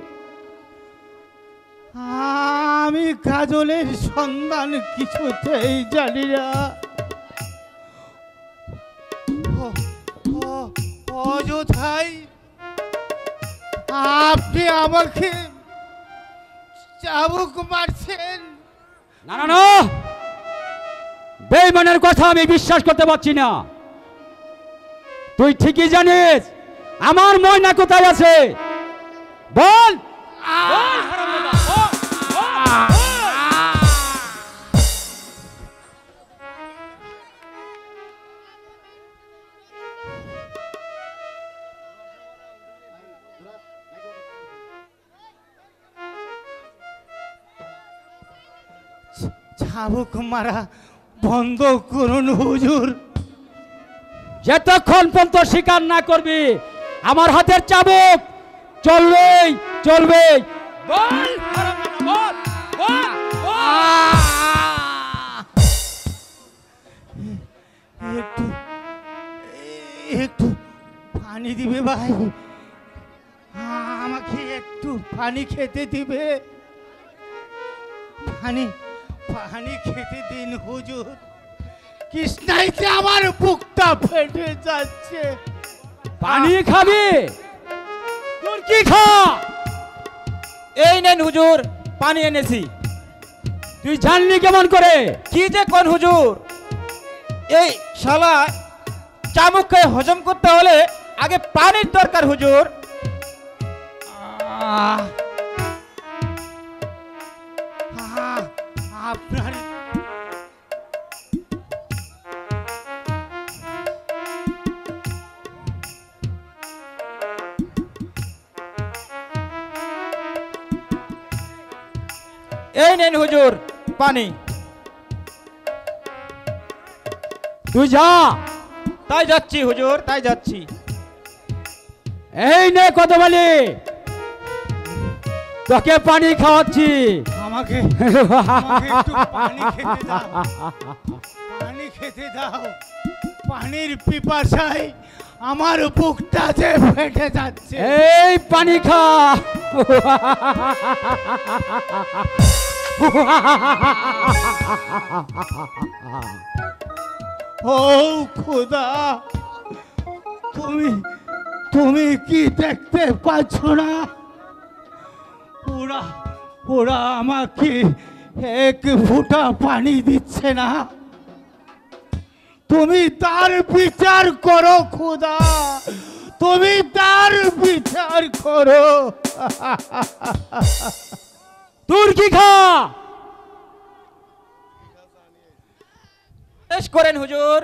আমি কাজলের সন্ধান কিছুতেই জানি না। অযথাই আপনি আমাকে চাবুক মারছেন। না না না, বেঈমানের কথা আমি বিশ্বাস করতে পারছি না। তুই ঠিকই জানিস আমার ময়না কোথায় আছে। বল বল, হারামজাদা, বল, বল, বল। চাবুক মারা বন্ধ করুন হুজুর। যতক্ষণ পর্যন্ত স্বীকার না করবি আমার হাতের চাবুক চলবেই চলবে। বল হারামজাদা, বল, বল, বল। একটু একটু পানি দিবে ভাই, আমাকে একটু পানি খেতে দিবে। পানি পানি খেতে দিন হুজুর, কৃষ্ণাইতে আমার বুকটা ফেটে যাচ্ছে। পানি খাবি? তোর কি খা? এই নেন হুজুর, পানি এনেছি। তুই জানলি কেমন করে? কি যে কোন হুজুর, এই শালা চামুক খেয়ে হজম করতে হলে আগে পানির দরকার হুজুর। আপনার এই নেন হুজুর পানি। তুই যা। তাই যাচ্ছি হুজুর, তাই যাচ্ছি। এই নে কত বলি, তোকে পানি খাওয়াচ্ছি। আমাকে একটু পানি খেতে দাও, পানি খেতে দাও। পানির পিপাসায় আমার বুকটা যে ফেটে যাচ্ছে। এই পানি খা। ও খোদা, তুমি তুমি কি দেখতে পাচ্ছ না? ওরা ওরা আমাকে এক ফোঁটা পানি দিচ্ছে না। তুমি তার বিচার করো খোদা, তুমি তার বিচার করো। তুর্কি খা। বেশ করেন হুজুর।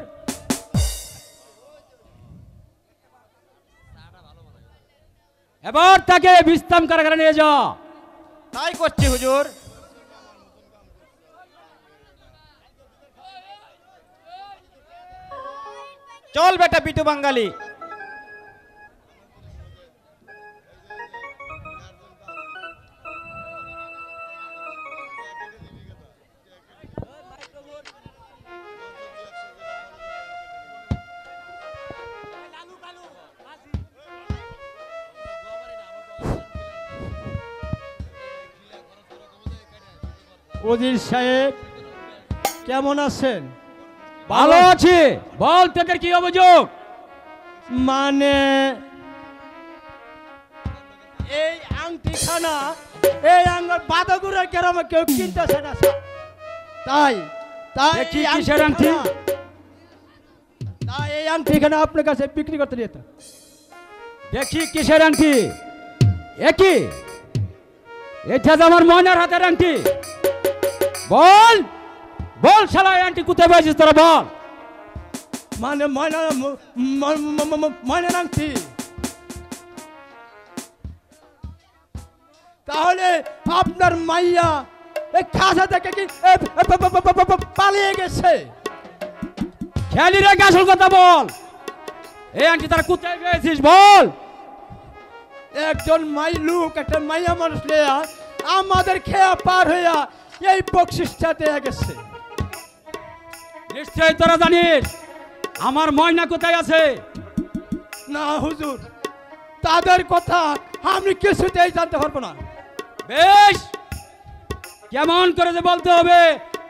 এবার তাকে বিশ্রাম কারাগারে নিয়ে যা। তাই করছি হুজুর। চল বেটা বিটু বাঙালি। ওজির সাহেব কেমন আছেন? ভালো আছি। বল তোদের কি অভিযোগ? মানে এই আংটিখানা এই আঙ্গুর বাদাগুড়ার গ্রামে কেউ কিনতেছে না স্যার। তাই তাই দেখি এই কিসের আংটি? তাই এই আংটিখানা আপনার কাছে বিক্রি করতে যেত। দেখি কিসের আংটি? একই এটা তো আমার ময়নার হাতের আংটি। বল বল শালা এই আংটি কোথায় পেয়েছিস তোরা বল। মানে ময়নার আংটি। তাহলে আপনার মাইয়া এই খাসা থেকে কি পালিয়ে গেছে? খেয়ালি রেখে আসল কথা বল। এই আংটি তারা কোথায় পেয়েছিস বল। একজন লোক একটা মাইয়া মানুষ লেয়া আমাদের খেয়া পার হইয়া এই বকশিসটা দিয়ে গেছে। নিশ্চয়ই তোরা জানিস আমার ময়না কোথায় আছে। না হুজুর, তাদের কথা আমি কিছুতেই জানতে পারবো না। বেশ, কেমন করে যে বলতে হবে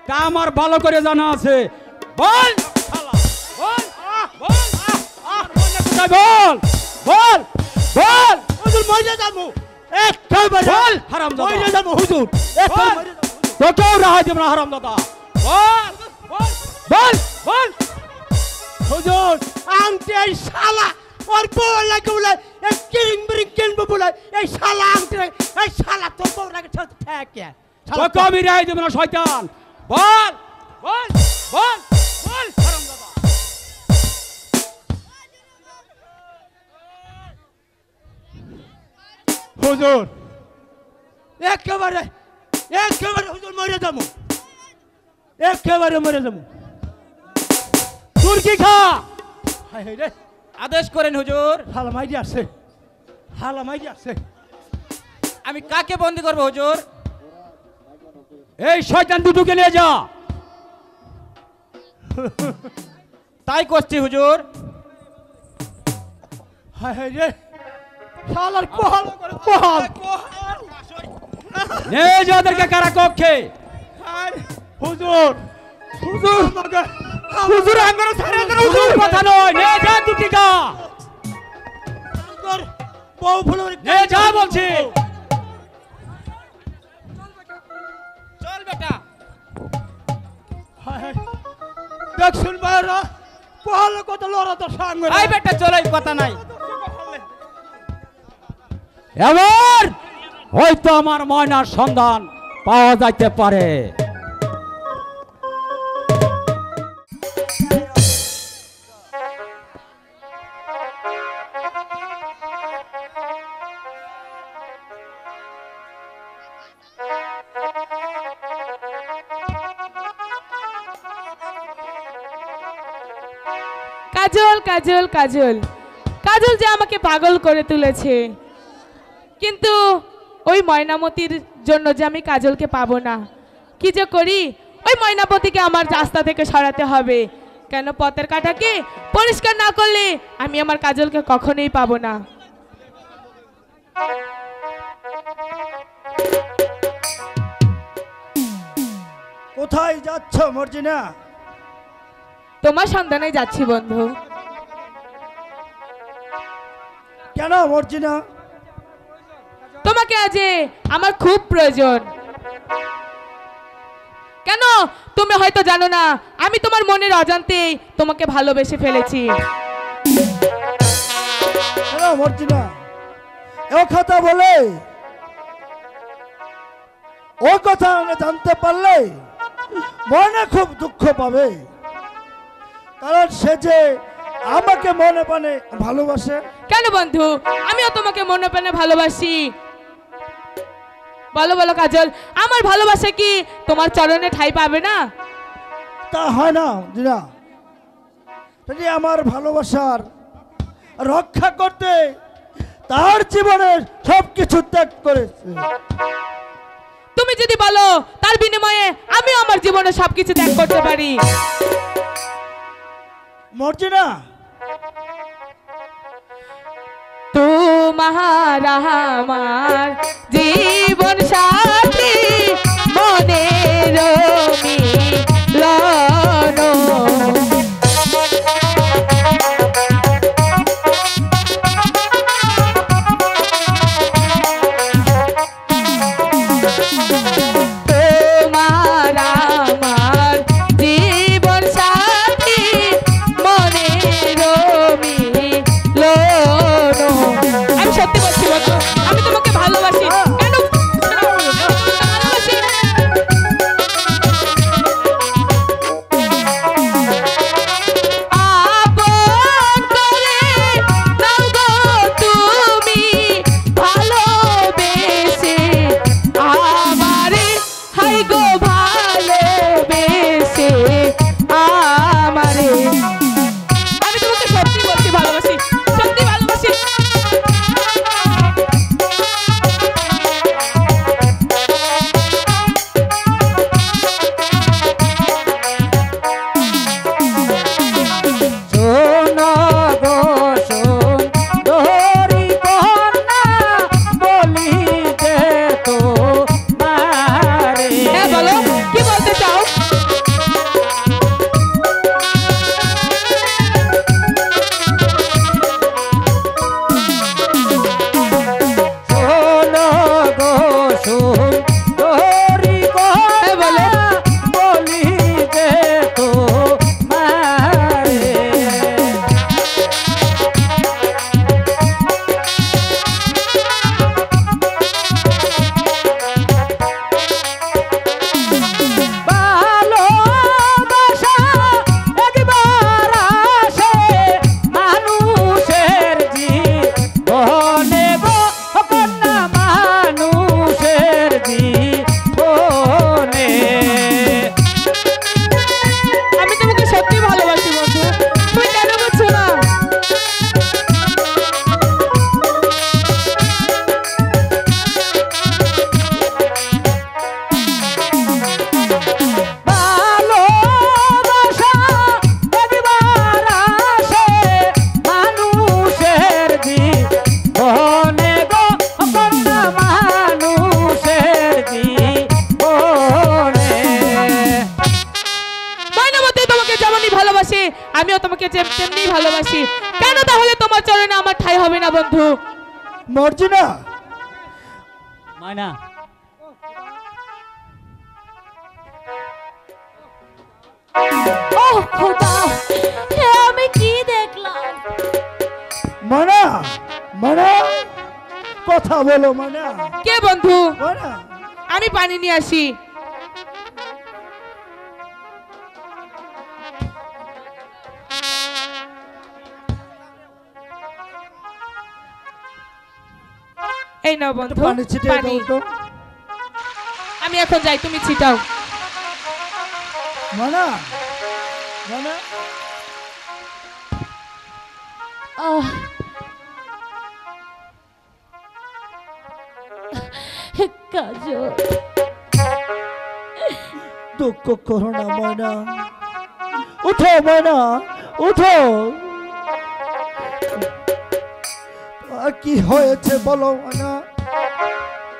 তা আমার ভালো করে জানা আছে। বল শালা, বল বল আমার ময়না কোথায় বল বল বল। হুজুর মরে যাবো একেবারে। বল হারামজাদা। মরে যাবো হুজুর একেবারে। তোকেও রাহাই দেব না হারামজাদা। বল বল বল বল। হুজুর আংটি এই শালা ওর বউ লাগে বলে এই কিং ব্রিং কিনবো বলে এই শালা আংটি এই শালা তোর বউ লাগে ঠেকে। তোকে আমি রাহাই দেব না শয়তান। বল বল বল বল হারামজাদা। হুজুর একেবারে একেবারে হুজুর মরে যাবো একেবারে মরে যাবো। তুর্কি খা। হায় হায় রে, আদেশ করেন হুজুর। হালা মাইজি আসছে, হালা মাইজি আসছে। আমি কাকে বন্দি করবো হুজুর? এই শয়তান দুটোকে নিয়ে যা। তাই করছি হুজুর। হায় হায় রে, শালার কোহাল করে কোহাল। নিয়ে যা ওদেরকে কারাকক্ষে। হুজুর হুজুর আমাকে হুজুর আঙ্গরে ছাড়া দেন। হুজুর কথা নয়, নিয়ে যা দুটি খা। হুজুর বউ ফুলের নিয়ে যা বলছি। চল বেটা। হায় হায় দেখছুন বাইরা কোহাল কত লড়া তো সঙ্গে। আই বেটা চলো, কথা নাই। এবার হয়তো আমার ময়নার সন্ধান পাওয়া যাইতে পারে। কাজল কাজল কাজল কাজল যে আমাকে পাগল করে তুলেছে, কিন্তু ওই ময়নামতির জন্য যে আমি কাজলকে পাবো না, কি যে করি। ওই ময়নামতিকে আমার রাস্তা থেকে সরাতে হবে। কেন পথের কাঁটাকে পরিষ্কার না করলে আমি আমার কাজলকে কখনোই পাবো না। কোথায় যাচ্ছ মর্জিনা? তোমার সন্ধানে যাচ্ছি বন্ধু। কেন মর্জিনা? তোমাকে আজ আমার খুব প্রয়োজন। কেন তুমি হয়তো জানো না, আমি তোমার মনের অজান্তেই তোমাকে ভালোবেসে ফেলেছি। কেন মর্জিনা ও কথা বলে? ও কথা আমি জানতে পারলে মনে খুব দুঃখ পাবে, কারণ সে যে আমাকে মনে প্রাণে ভালোবাসে। কেন বন্ধু, আমিও তোমাকে মনে প্রাণে ভালোবাসি। বলো বলো কাজল, আমার ভালোবাসা কি তোমার চরণে ঠাঁই পাবে না? তা হয় না দিনা, যদি আমার ভালোবাসার রক্ষা করতে তার জীবনের সবকিছু ত্যাগ করেছে। তুমি যদি বলো তার বিনিময়ে আমি আমার জীবনে সবকিছু ত্যাগ করতে পারি। মর্জিনা, তোমার আমার জীবন সাথী মনের মিলন, তোমার আমার জীবন সাথী মনের মিলন। আমি সত্যি বলছি বন্ধু, আমি তোমাকে ভালোবাসি। কেন ভালোবাসি? আপন করে নাও গো তুমি ভালোবেসে আমারে, হাই গো ভালোবেসে আমারে। আমি তোমাকে সত্যি বলছি ভালোবাসি, সত্যি ভালোবাসি। শোনো গো সুন্দরী কন্যা, বলিতে তোমারে। হ্যাঁ বলো, কি বলতে চাও? শোনো গো সুন্দরী কন্যা, বলিতে তোমারে। ভালোবাসা একবার আসে মানুষের জীবনে গো কন্যা, মানুষের জীবনে। আমি তোমাকে সত্যি ভালোবাসি বন্ধু, তুমি কেন বুঝছো না? ভালোবাসা একবার আসে মানুষের জীবনে গো কন্যা, মানুষের জীবনে। ময়নামতি, তোমাকে যেমনই ভালোবাসি আমিও তোমাকে তেমনি ভালোবাসি। কেন তাহলে তোমার চরণে আমার ঠাঁই হবে না বন্ধু? মর্জিনা, মায়না, ওহ খোদা, হে আমি কি দেখলাম! মানা মানা, কথা বলো মানা। কে বন্ধু? মানা, আমি পানি নিয়ে আসি। এই নাও বন্ধু পানি ছিটিয়ে পানি। দাও তো। আমি এখন যাই, তুমি ছিটাও। মানা মানা, আহ, কাজল, দুঃখ করো না ময়না, উঠো ময়না, উঠো। আর কি হয়েছে বলো ময়না?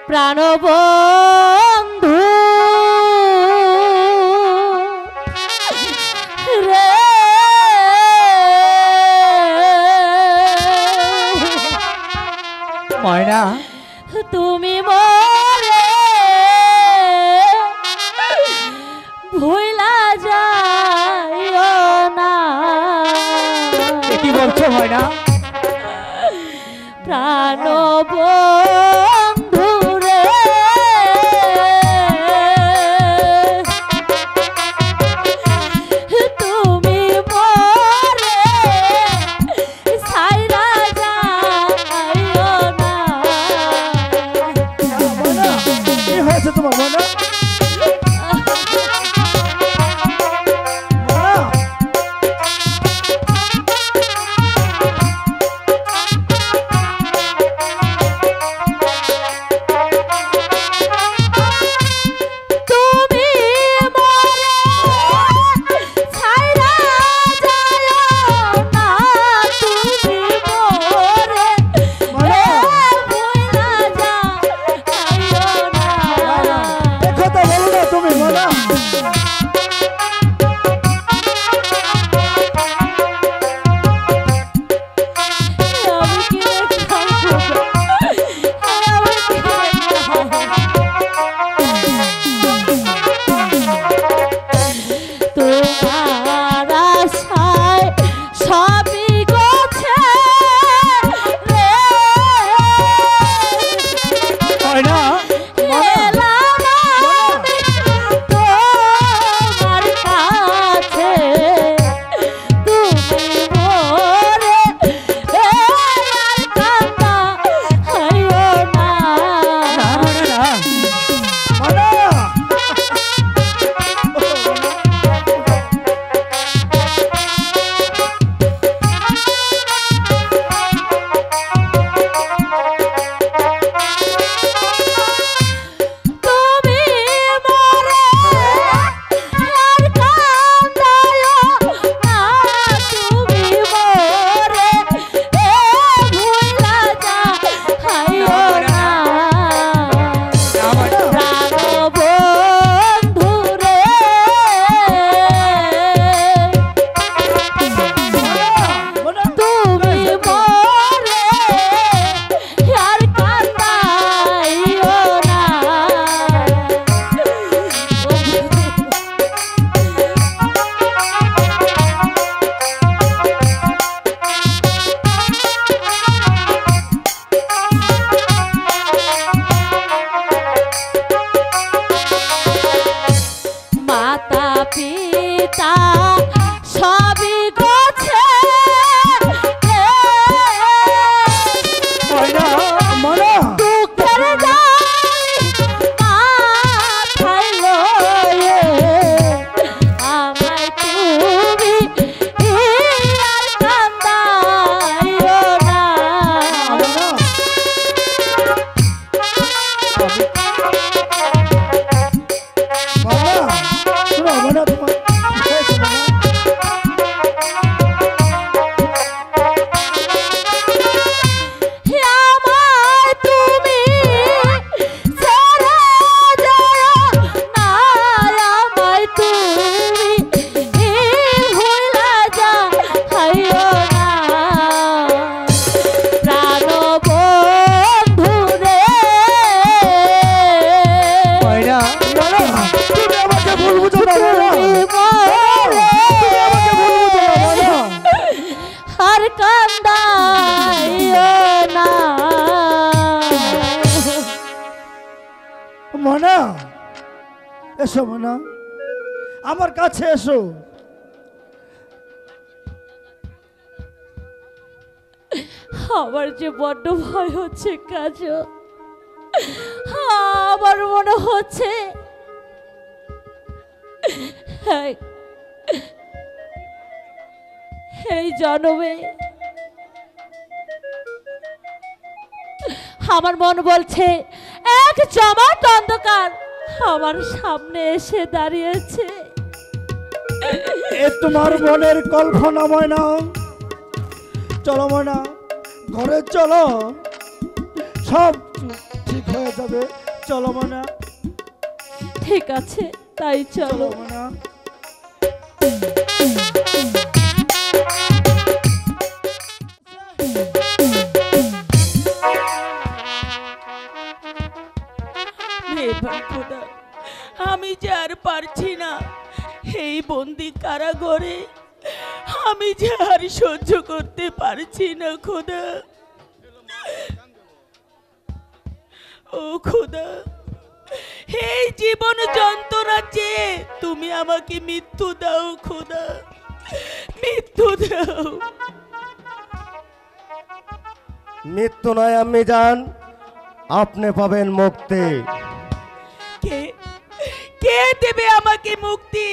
প্রাণবন্ধু রে, ময়না তুমি মোরে ভুলা যাইও না। কি বলছো ময়না? প্রাণ বন্ধু রে তুমি মোরে ছাইরা যাইও না। কি হয়েছে তোমার মনে? মনা, এসো মনা, আমার কাছে এসো। আমার যে বড্ড ভয় হচ্ছে কাজু, আমার মনে হচ্ছে এই জন্মে আমার মন বলছে এক জমাট অন্ধকার আমার সামনে এসে দাঁড়িয়েছে। এ তোমার মনের কল্পনা ময়না। চলো ময়না, ঘরে চলো, সব ঠিক হয়ে যাবে। চলো ময়না। ঠিক আছে, তাই চলো ময়না। এবার খোদা আমি যে আর পারছি না, এই বন্দি কারাগারে আমি যে আর সহ্য করতে পারছি না খোদা। ও খোদা, এই জীবন যন্ত্রণা চেয়ে তুমি আমাকে মৃত্যু দাও খোদা, মৃত্যু দাও। মৃত্যু নয় আম্মি জান, আপনি পাবেন মুক্তি। কে কে দেবে আমাকে মুক্তি?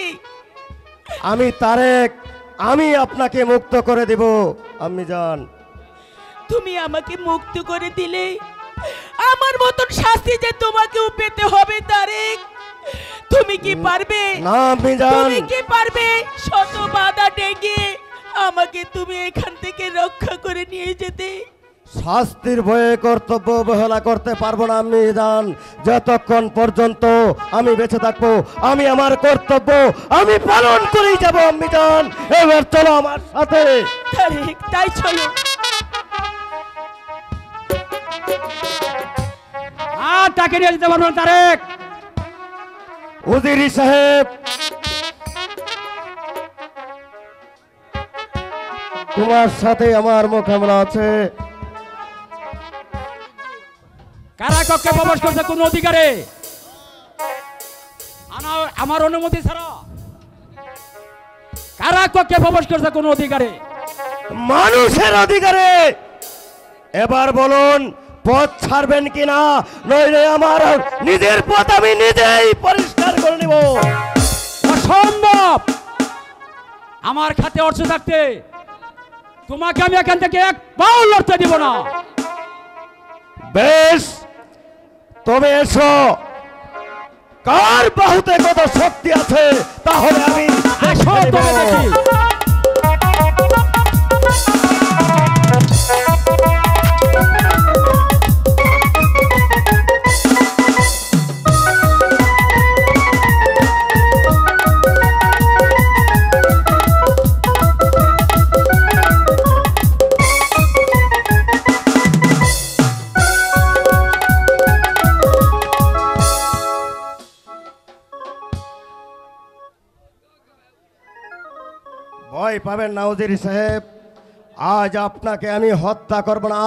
আমি তারেক, আমি আপনাকে মুক্ত করে দেব আম্মি জান। তুমি আমাকে মুক্ত করে দিলে আমার মতন শাস্তি যে তোমাকেও পেতে হবে তারেক। তুমি কি পারবে? না আম্মি জান। তুমি কি পারবে শত বাধা ডেকে আমাকে তুমি এখান থেকে রক্ষা করে নিয়ে যেতে? শাস্তির ভয়ে কর্তব্য অবহেলা করতে পারবো না আম্মি জান। যতক্ষণ পর্যন্ত আমি বেঁচে থাকবো আমি আমার কর্তব্য আমি পালন করেই যাবো আম্মি জান। এবার চলো আমার সাথে। তারেক, তাই চলো। আর তাকে নিয়ে যেতে পারবো না তারেক। উজিরি সাহেব, তোমার সাথে আমার মোকাবিলা আছে। কারা কক্ষে প্রবেশ করছে কোন অধিকারে? আমার অনুমতি ছাড়া কারা কক্ষে প্রবেশ করছে কোন অধিকারে? মানুষের অধিকারে। এবার বলুন পথ ছাড়বেন কিনা, নইলে আমার নিজের পথ আমি নিজেই পরিষ্কার করে নিব। অসম্ভব। আমার খাতে অর্থ থাকতে তোমাকে আমি এখান থেকে এক পাও লড়তে দিব না। বেশ, তবে এসো, কার বাহুতে কত শক্তি আছে তাহলে আমি আসো তবে দেখি। ভয় পাবেন না উজিরি সাহেব, আজ আপনাকে আমি হত্যা করব না,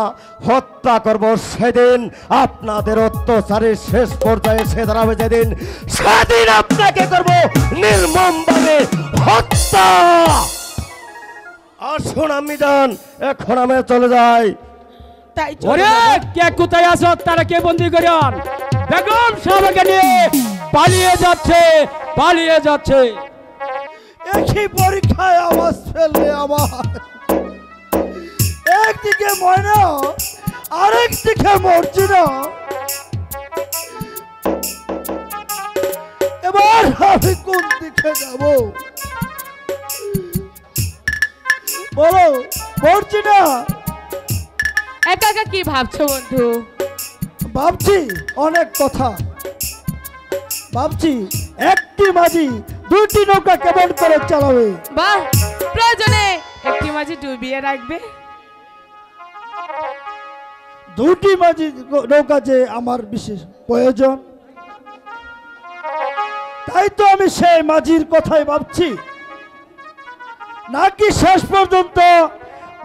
হত্যা করব সেদিন আপনাদের অত্যাচারের শেষ পর্যায়ে সে দাঁড়াবে যেদিন, সেদিন আপনাকে করব নির্মমভাবে হত্যা। আসুন আম্মি জান, এখন আমি চলে যাই। তাই ওরে কে কোথায় আছো? তারা কে বন্দি করেন? বেগম সাহেবকে নিয়ে পালিয়ে যাচ্ছে, পালিয়ে যাচ্ছে। একই পরীক্ষায় আওয়াজ ফেললে আমার, একদিকে ময়না আরেক দিকে মর্জিনা। এবার আমি কোন দিকে যাব বলো মর্জিনা? একা একা কি ভাবছো বন্ধু? ভাবছি অনেক কথা, ভাবছি একটি মাঝি দুটি নৌকা কেমন করে চালাবে। বাহ, প্রয়োজনে একটি মাঝে ডুবিয়ে রাখবে। দুটি মাঝি নৌকা যে আমার বিশেষ প্রয়োজন, তাই তো আমি সেই মাঝির কথাই ভাবছি। নাকি শেষ পর্যন্ত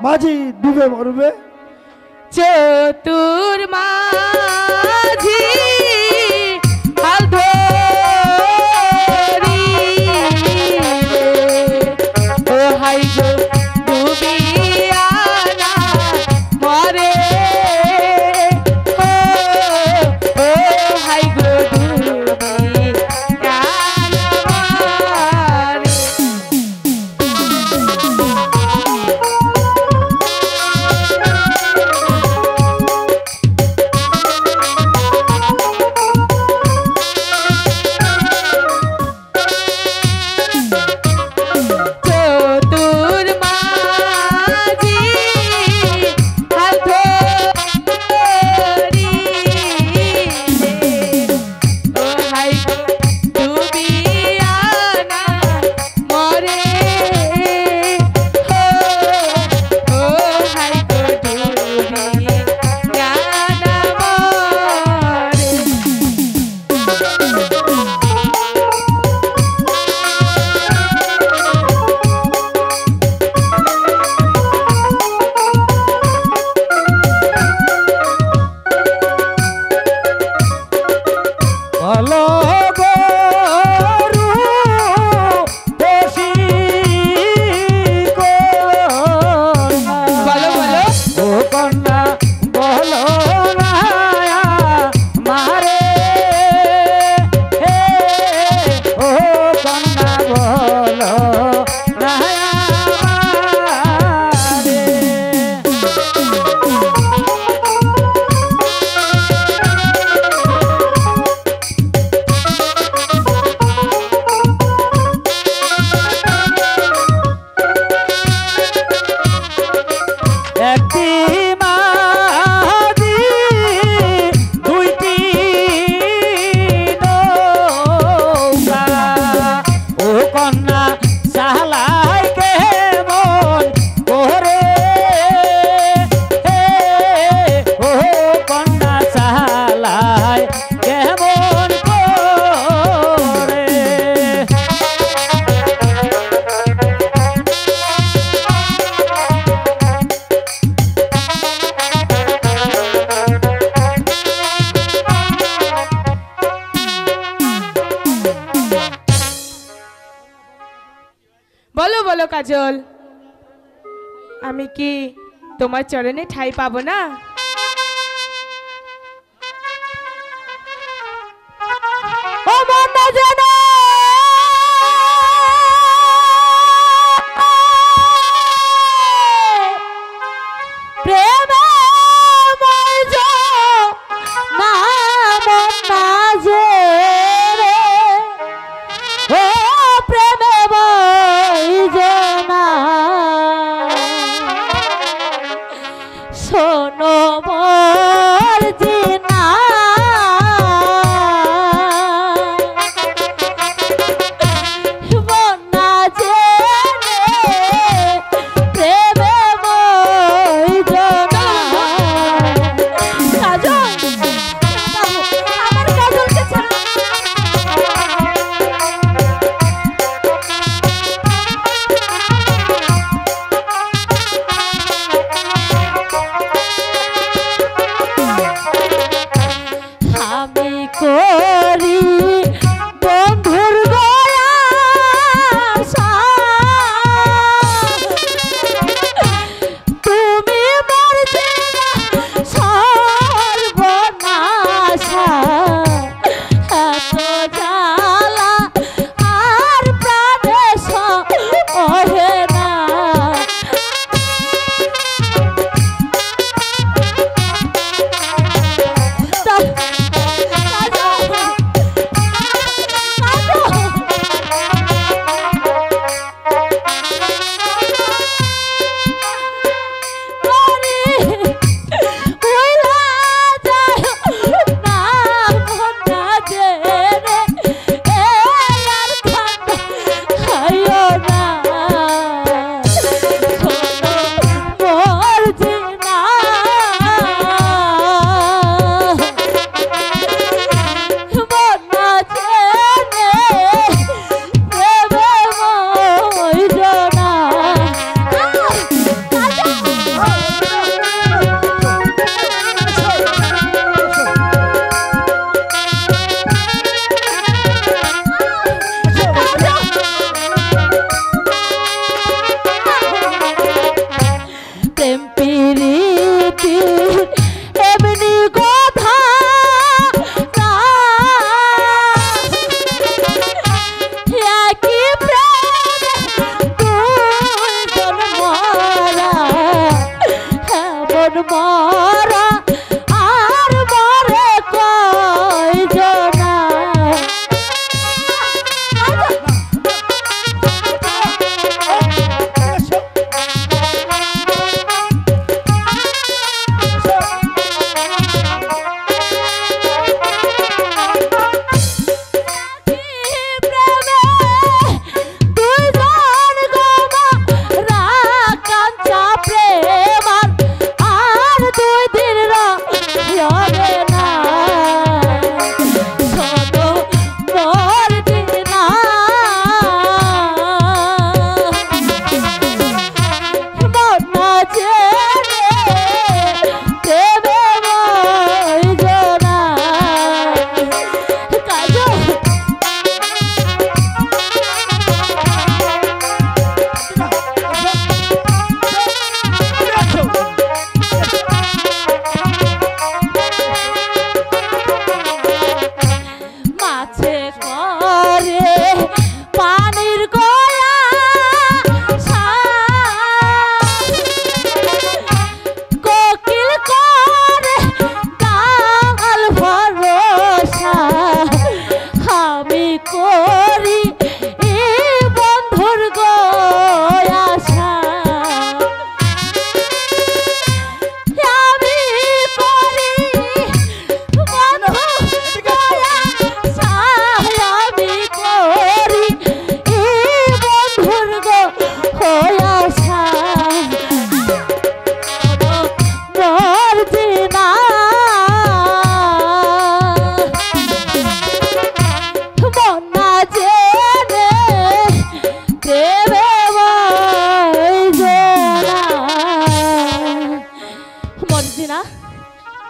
মাঝি ডুবে মরবে? চতুর মাঝি হাল ধরি ও হাই গো ডুবিয়া না মরে, ও হাই গো ডুবিয়া না মরে। বলো কাজল, আমি কি তোমার চরণে ঠাঁই পাবো না? ও মন না জানা প্রেমে মজ না মন না যে রে, ও প্রেমে মজ না শোনো মোর জিনা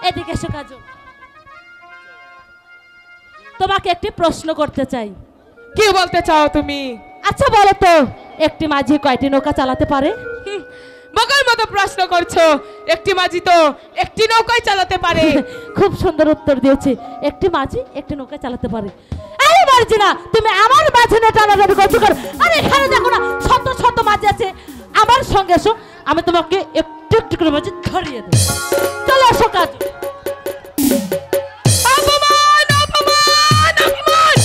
এদিকে এসো কাজল, তোমাকে একটি প্রশ্ন করতে চাই। কি বলতে চাও তুমি? আচ্ছা বলো তো, একটি মাঝি কয়টি নৌকা চালাতে পারে? বকার মতো প্রশ্ন করছো। একটি মাঝি তো একটি নৌকায় চালাতে পারে। খুব সুন্দর উত্তর দিয়েছে, একটি মাঝি একটি নৌকা চালাতে পারে। আরে মার্জিনা, তুমি আমার মাঝে না টানাটানি করছো কেন? আরে এখানে দেখো না, শত শত মাঝি আছে। আমার সঙ্গে এসো, আমি তোমাকে একটু একটু করে মাঝি ধরিয়ে দেবো। চলো এসো কাজ। অপমান, অপমান, অপমান!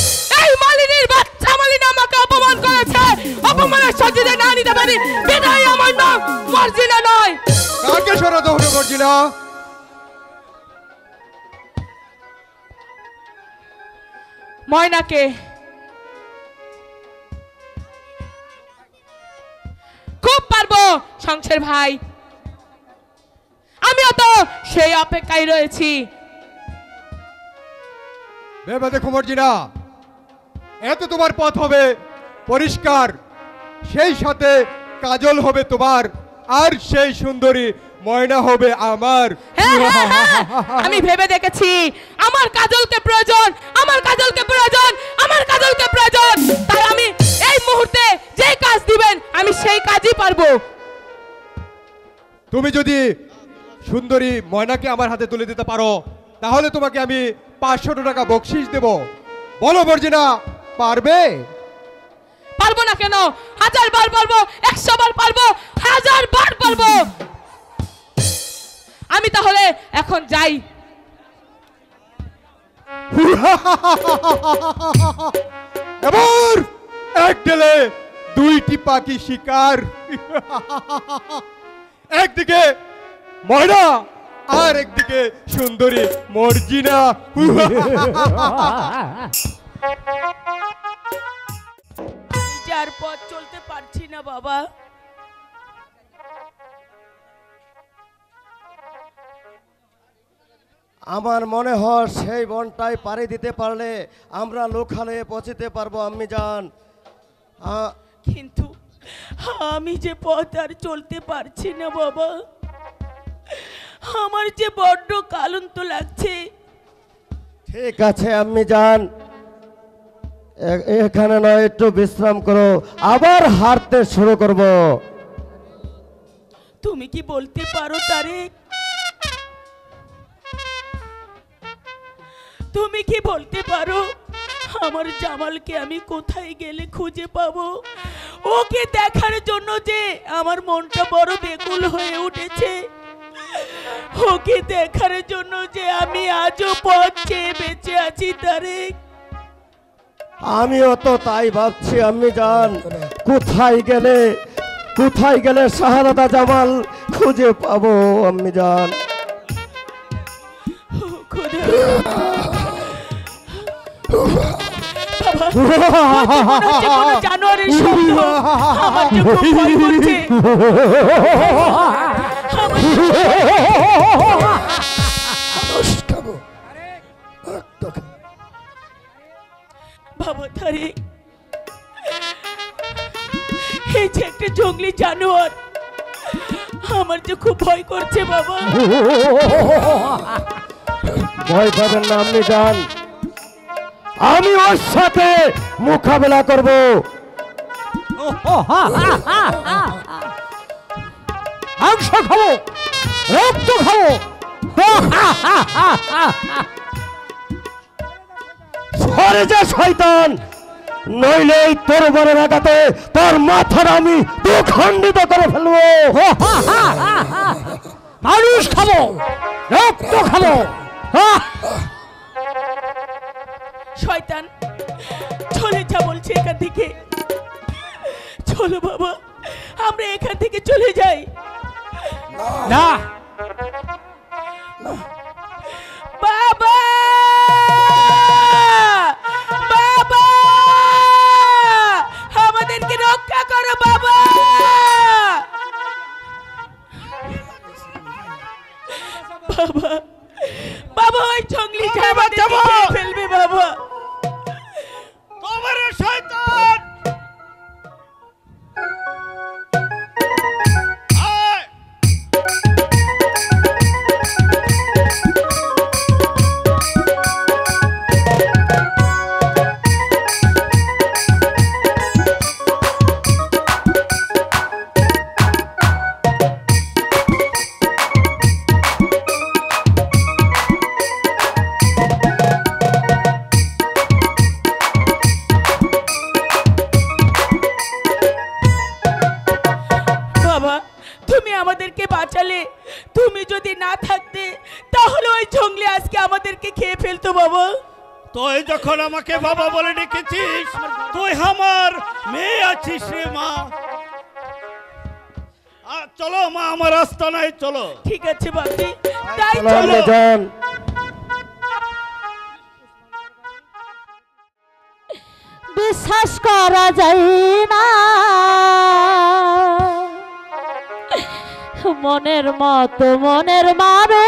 এই মালিনীর বাচ্চা মালিনী আমাকে অপমান করেছে। অপমানের সহ্যতে না নিতে পারি বিদায় আমার নাম মার্জিনা নয়। কাকে সরাতে হবে মার্জিনা? ময়নাকে। খুব পারবো সংসার ভাই, আমিও তো সেই অপেক্ষায় রয়েছি। ভেবে দেখো মার্জিনা, এত তোমার পথ হবে পরিষ্কার, সেই সাথে কাজল হবে তোমার, আর সেই সুন্দরী ময়না হবে আমার। হ্যাঁ, হ্যাঁ, হ্যাঁ, আমি ভেবে দেখেছি আমার কাজলকে প্রয়োজন, আমার কাজলকে প্রয়োজন, আমার কাজলকে প্রয়োজন। তাই আমি এই মুহূর্তে যে কাজ দিবেন আমি সেই কাজই পারবো। তুমি যদি সুন্দরী ময়নাকে আমার হাতে তুলে দিতে পারো, তাহলে তোমাকে আমি 500 টাকা বকশিশ দেব। বলো মার্জিনা, পারবে? পারবো না কেন? 1000 বার পারবো, 100 বার পারবো, 1000 বার পারবো। আমি তাহলে এখন যাই। এবার এক ঢেলে দুইটি পাখি শিকার। একদিকে ময়না আর একদিকে সুন্দরী মার্জিনা। যার পথ চলতে পারছি না বাবা। আমার মনে হয় সেই বনটায় পাড়ি দিতে পারলে আমরা লোকালয়ে পৌঁছতে পারবো আম্মি জান। কিন্তু আমি যে পথ আর চলতে পারছি না বাবা, আমার যে বড্ড কালন্ত লাগছে। ঠিক আছে আম্মি জান, এখানে নয় একটু বিশ্রাম করো, আবার হাঁটতে শুরু করব। তুমি কি বলতে পারো তারেক? তুমি কি বলতে পারো আমার জামালকে আমি কোথায় গেলে খুঁজে পাবো? ওকে দেখার জন্য যে আমার মনটা বড় বেকুল হয়ে উঠেছে, ওকে দেখার জন্য যে আমি আজও পথ চেয়ে বেঁচে আছি তারেক। আমিও তো তাই ভাবছি আম্মি জান, কোথায় গেলে শাহজাদা জামাল খুঁজে পাবো আম্মি জান। খোদা বাবা, জানোয়ারের শব্দ আমার যে খুব ভয় করছে। বাবা তারেক, এই যে একটা জঙ্গলি জানোয়ার, আমার যে খুব ভয় করছে বাবা। ভয় পাবেন না আম্মি জান, আমি ওর সাথে মোকাবেলা করব। মাংস খাবো, রক্ত খাবো। সরে যা শয়তান, নইলে এই তরবারের আঘাতে তোর মাথার আমি দুখণ্ডিত করে ফেলবো। মানুষ খাবো, রক্ত খাবো। শয়তান, চলে যা বলছে এখান থেকে। চলো বাবা, আমরা এখান থেকে চলে যাই। না, বাবা, বাবা, আমাদেরকে রক্ষা করো বাবা। বাবা, বাবা, ওই জঙ্গলি জানোয়ারকে খেয়ে ফেলবে বাবা। তোমার শয়তান, আমাদেরকে খেয়ে ফেলতো বাবা। তুই যখন আমাকে বাবা বলে ডেকেছিস, তুই আমার মেয়ে আছিস রে মা। চলো মা, আমার রাস্তা নাই, চলো। ঠিক আছে বাপজি, তাই চলো চলো। আমরা যান। বিশ্বাস করা যায় না, মনের মতো মনের মারো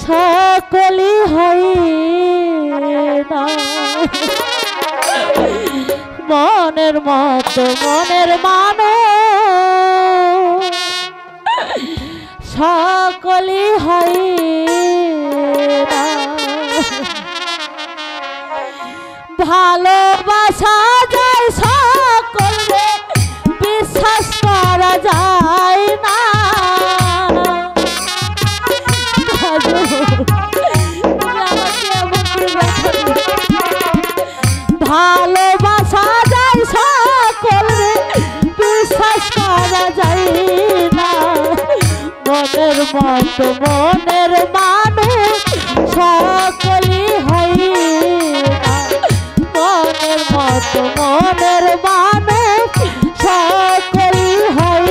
সকলই হয় না। মনের মতো মনের মানো সকলই হয় না। ভালোবাসা যায় সকলে, বিশ্বাস করা যায় না। ভালোবাসা যায় সকলে, বিশ্বাস করা যায় না। মনের মতো মনের মানুষ সকলই হয় না। মনের মতো মনের মানুষ সকলই হয়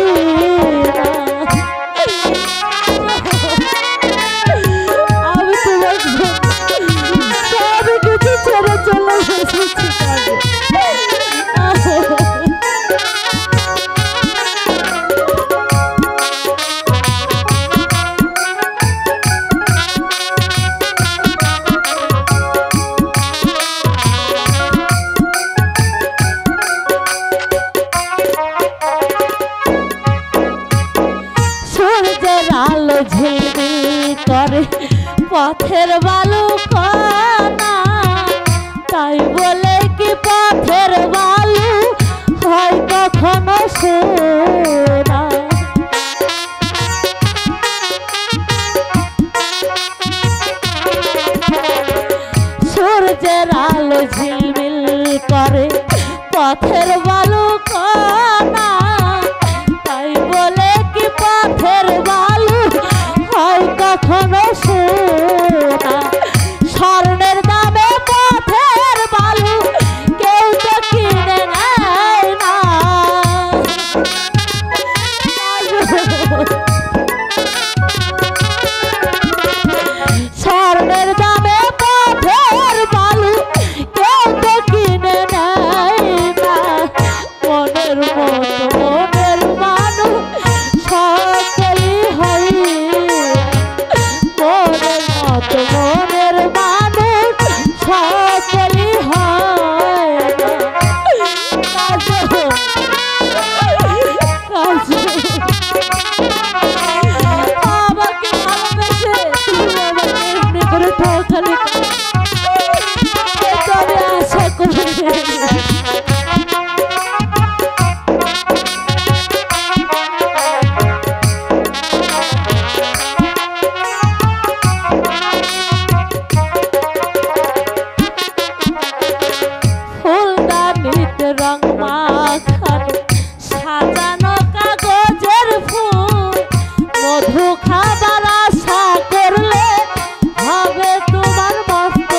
না। আমি তোমার সব কিছু ছেড়ে চলে এসেছি। সূর্যের আলো ঝিলমিল করে পথের বালু কণা, তাই বলে কি পথের বালু হয় কখনো সোনা। সূর্যের আলো ঝিলমিল করে পথের বালু কণা, তাই বলে কি পথের বালু হয় কখনো সোনা। স্বর্ণের দামে পথের বালু কেউ তো কিনে নেয় না। স্বর্ণের দামে পথের বালু কেউ তো কিনে নেয় না। মনের মতো মনের মানুষ সকলই হয়। মনের মতো মনের মানুষ সকলই হয় না। আমাকে ভালোবেসে তুমি আমাকে এমনি করে ঠকালে, তবে আশা করি ফুলদানিতে রং মাখানো সাজানো কাগজের ফুল, মধু খাবার আশা করলে হবে তোমার মস্ত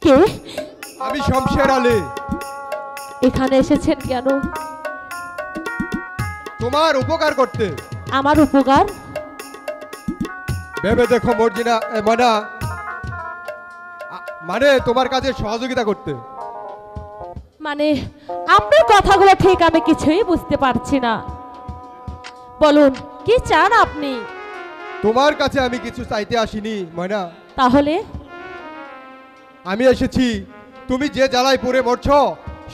কে? আমি শমশের আলী। এখানে এসেছেন কেন? তোমার উপকার করতে। আমার উপকার? ভেবে দেখো মর্জিনা, ময়না, মানে তোমার কাজে সহযোগিতা করতে। মানে আপনার কথাগুলো ঠিক আমি কিছুই বুঝতে পারছি না। বলুন কি চান আপনি? তোমার কাছে আমি কিছু চাইতে আসিনি ময়না। তাহলে? আমি এসেছি তুমি যে জ্বালায় পড়ে মরছ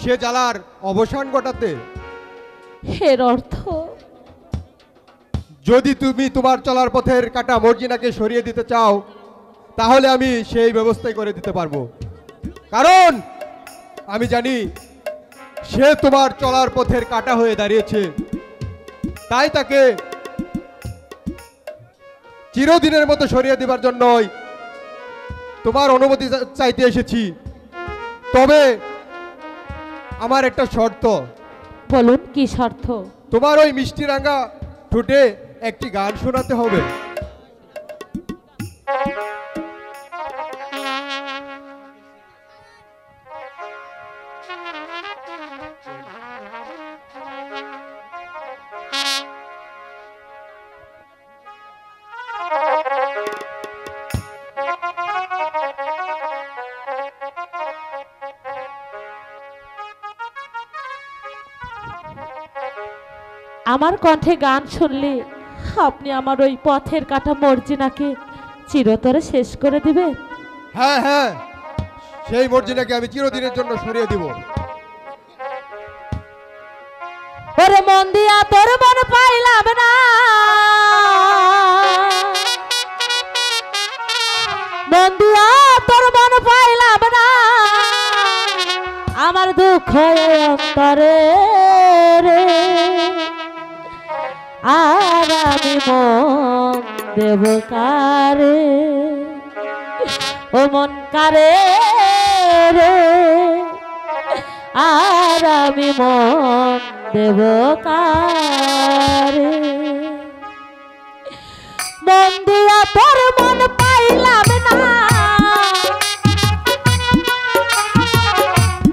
সে জ্বালার অবসান ঘটাতে। এর অর্থ? যদি তুমি তোমার চলার পথের কাটা মর্জিনাকে সরিয়ে দিতে চাও তাহলে আমি সেই ব্যবস্থাই করে দিতে পারবো, কারণ আমি জানি সে তোমার চলার পথের কাটা হয়ে দাঁড়িয়েছে। তাই তাকে চিরদিনের মতো সরিয়ে দেবার জন্যই তোমার অনুমতি চাইতে এসেছি। তবে আমার একটা শর্ত। বলুন কি শর্ত? তোমার ওই মিষ্টি রাঙা ঠোঁটে একটি গান শোনাতে হবে। আমার কণ্ঠে গান শুনলে আপনি আমার ওই পথের কাটা মর্জিনাকে চিরতরে শেষ করে দিবেন? হ্যাঁ হ্যাঁ, সেই মর্জিনাকে আমি চিরদিনের জন্য সরিয়ে দিব। ওরে মন দিয়া তোর মন পাইলাম না, মন দিয়া তোর মন পাইলাম না, আমার দুঃখ অন্তরে রে, আর আমি মন দেব কারে, ও মন কারে রে, আর আমি মন দেব কারে। মন দিয়া তোর মন পাইলাম না,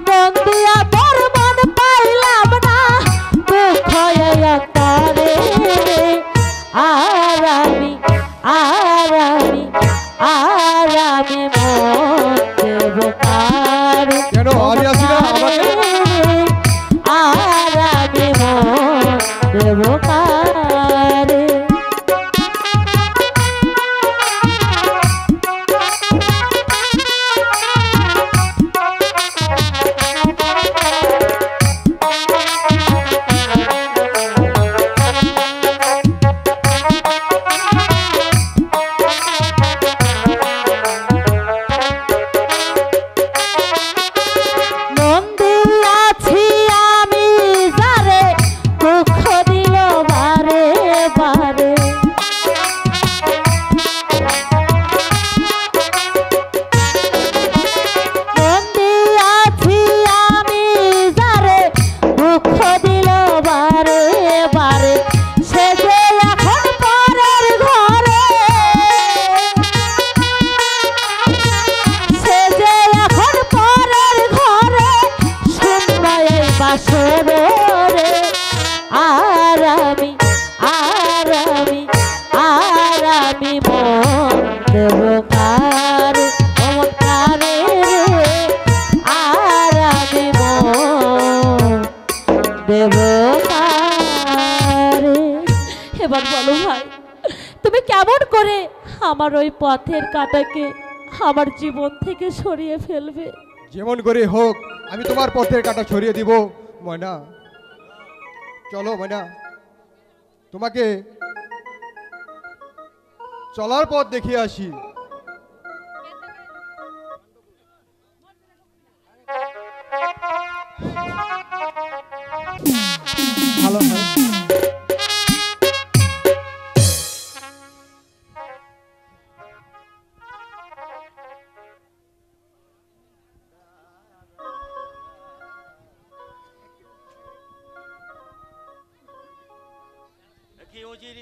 মন দিয়া তোর মন পাইলাম না, দুঃখ অন্তরে, আর আমি মন দেব কারে। কেন আমি আছি না? আমাকে আর আমি মন দেব কারে। মন দিয়াছি আমি যারে, দুঃখ দিল বারে বারে, মন দিয়াছি আমি যারে, দুঃখ দিল বারে বারে, সে যে এখন পরের ঘরে, সে যে এখন পরের ঘরে, শুনবা এই বাসর রে, আর আমি মন দেব কারে, মন কারে রে, আর আমি মন দেব কারে। এবার বলো ভাই, তুমি কেমন করে আমার ওই পথের কাঁটাকে আমার জীবন থেকে সরিয়ে ফেলবে? যেমন করে হোক আমি তোমার পথের কাটা সরিয়ে দিব ময়না। চলো ময়না, তোমাকে চলার পথ দেখিয়ে আসি। ভালো হয়।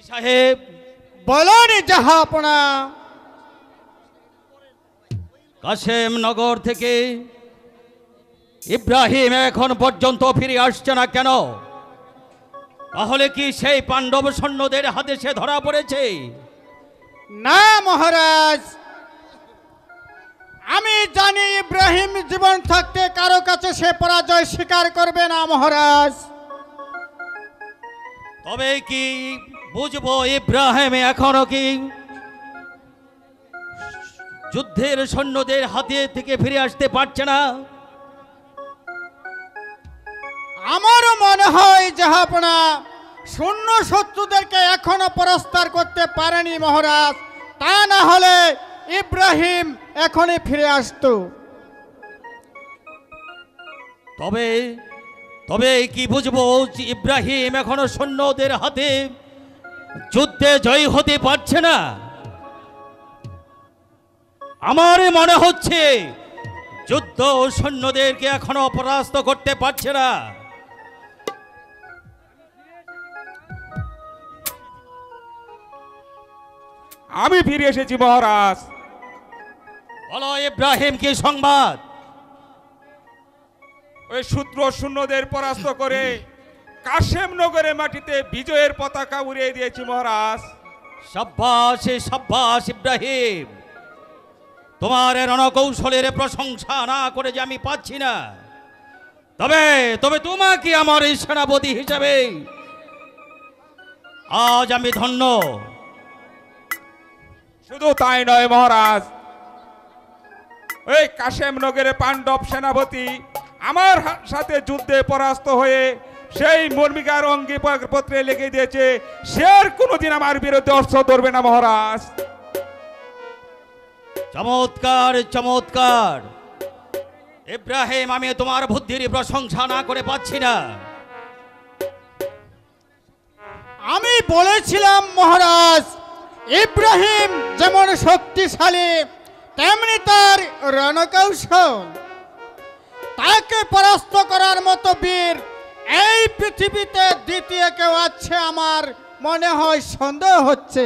সাহেব বলুন জাহাপনা। কাশেম নগর থেকে ইব্রাহিম এখন পর্যন্ত ফিরে আসছে না কেন? তাহলে কি সেই পাণ্ডব সৈন্যদের হাতে সে ধরা পড়েছে? না মহারাজ, আমি জানি ইব্রাহিম জীবন থাকতে কারো কাছে সে পরাজয় স্বীকার করবে না মহারাজ। তবে কি বুঝবো ইব্রাহিম এখনো কি যুদ্ধের সৈন্যদের হাতে থেকে ফিরে আসতে পারছে না? আমারও মনে হয় জাহাপনা শূন্য শত্রুদেরকে এখনো পরাস্ত করতে পারেনি মহারাজ, তা না হলে ইব্রাহিম এখনই ফিরে আসতো। তবে তবে কি বুঝবো যে ইব্রাহিম এখনো সৈন্যদের হাতে যুদ্ধে জয়ী হতে পারছে না? আমার মনে হচ্ছে যুদ্ধ সৈন্যদেরকে এখনো পরাস্ত করতে পারছে না। আমি ফিরে এসেছি মহারাজ। বলো ইব্রাহিম, কি সংবাদ? ওই শূদ্র শূন্যদের পরাস্ত করে কাশেম নগরের মাটিতে বিজয়ের পতাকা উড়িয়ে দিয়েছি মহারাজ। সাব্বাস সাব্বাস ইব্রাহিম, তোমার রণকৌশলের প্রশংসা না করে যে আমি পাচ্ছি না। তবে তবে তোমাকে আমার এই সেনাপতি হিসেবে আজ আমি ধন্য। শুধু তাই নয় মহারাজ, ওই কাশেম নগরের পাণ্ডব সেনাপতি আমার সাথে যুদ্ধে পরাস্ত হয়ে সেই মর্মিকার অঙ্গী পত্রে লিখে দিয়েছে সে আর কোনোদিন আমার বিরুদ্ধে অস্ত্র ধরবে না মহারাজ। চমৎকার চমৎকার ইব্রাহিম, আমি তোমার বুদ্ধির প্রশংসা না করে পাচ্ছি না। আমি বলেছিলাম মহারাজ, ইব্রাহিম যেমন শক্তিশালী তেমনি তার রণকৌশল। তাকে পরাস্ত করার মতো বীর এই পৃথিবীতে দ্বিতীয় কেউ আছে আমার মনে হয় সন্দেহ হচ্ছে।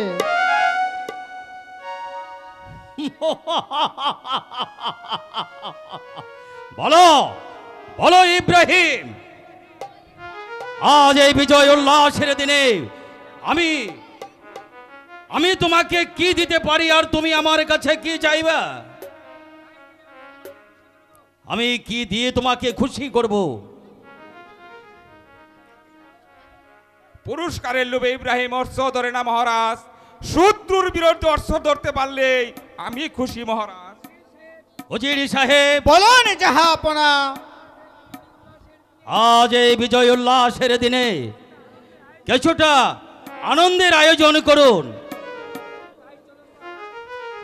বলো বলো ইব্রাহিম, আজ এই বিজয় উল্লাসের দিনে আমি আমি তোমাকে কি দিতে পারি আর তুমি আমার কাছে কি চাইবা? আমি কি দিয়ে তোমাকে খুশি করব? পুরস্কারের লোভে ইব্রাহিম অস্ত্র ধরে না মহারাজ, শত্রুর বিরুদ্ধে অস্ত্র ধরতে পারলেই আমি খুশি মহারাজ। উজির সাহেব, বলুন জাহাপনা। আজ এই বিজয় উল্লাসের দিনে কিছুটা আনন্দের আয়োজন করুন।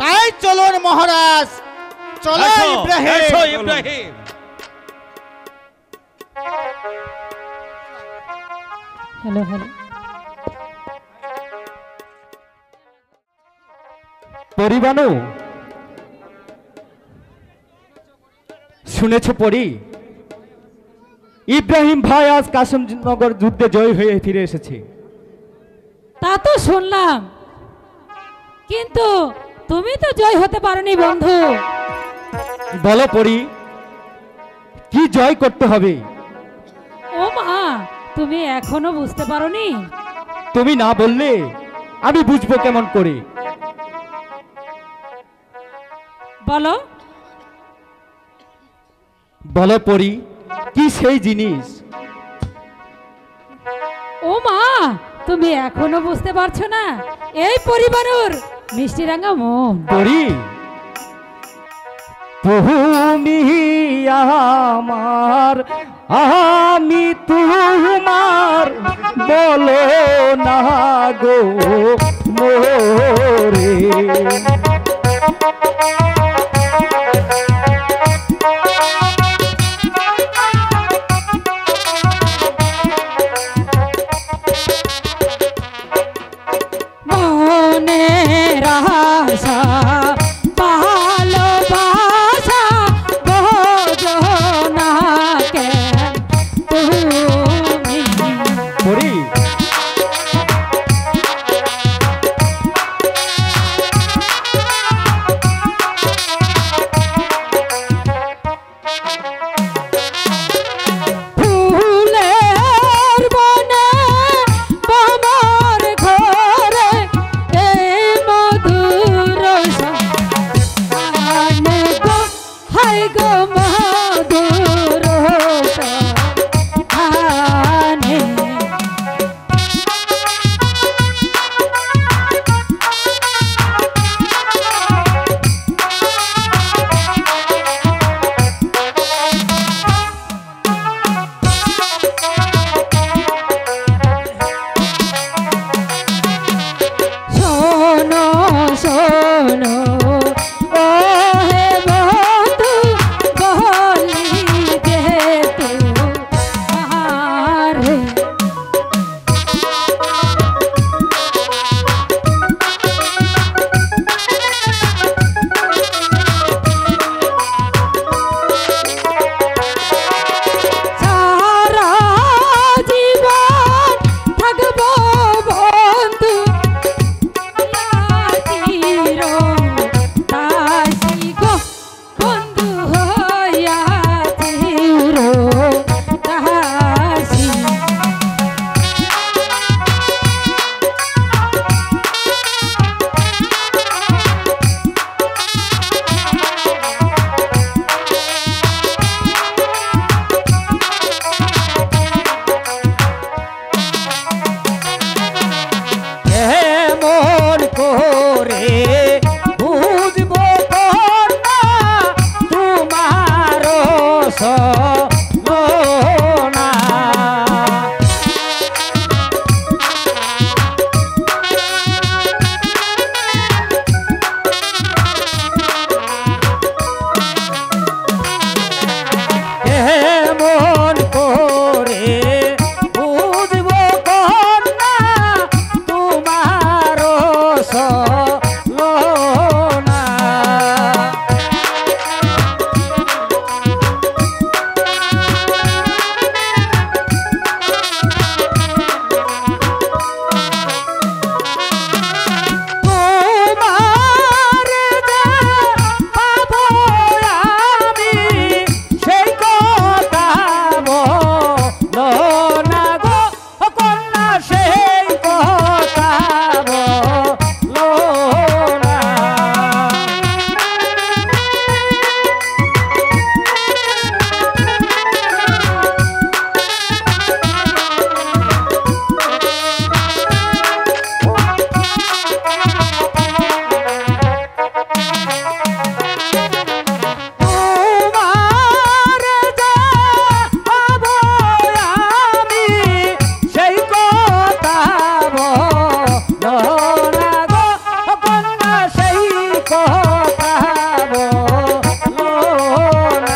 তাই চলুন মহারাজ, চলো এসো, ইব্রাহিম। এসো ইব্রাহিম। হ্যালো হ্যালো, পরিবানু, শুনেছ পরি, ইব্রাহিম ভাই আজ কাশেমনগর যুদ্ধে জয় হয়ে ফিরে এসেছে। তা তো শুনলাম, কিন্তু তুমি তো জয় হতে পারোনি বন্ধু। বলো পরি, কি জয় করতে হবে? ও মা, তুমি এখনো বুঝতে পারোনি? তুমি না বললে আমি বুঝবো কেমন করে? বলো বলো পরি, কি সেই জিনিস? ও মা, তুমি এখনো বুঝতে পারছো না? এই পরিবারের মিষ্টি রাঙা মন। পরি, তুমি আমার, আমি তোমার, বলো না গো মোরে। মনের আশা ভালোবাসা বোঝো না কেন তুমি? ছলনা। কেমন করে বুঝব কন্যা তোমার ছলনা। তোমার যে পাবো আমি সেই কথা বলো না গো কন্যা, সেই কথা বলো না। তোমার যে পাবো আমি সেই কথা বলো না গো কন্যা, সেই কথা বলো না।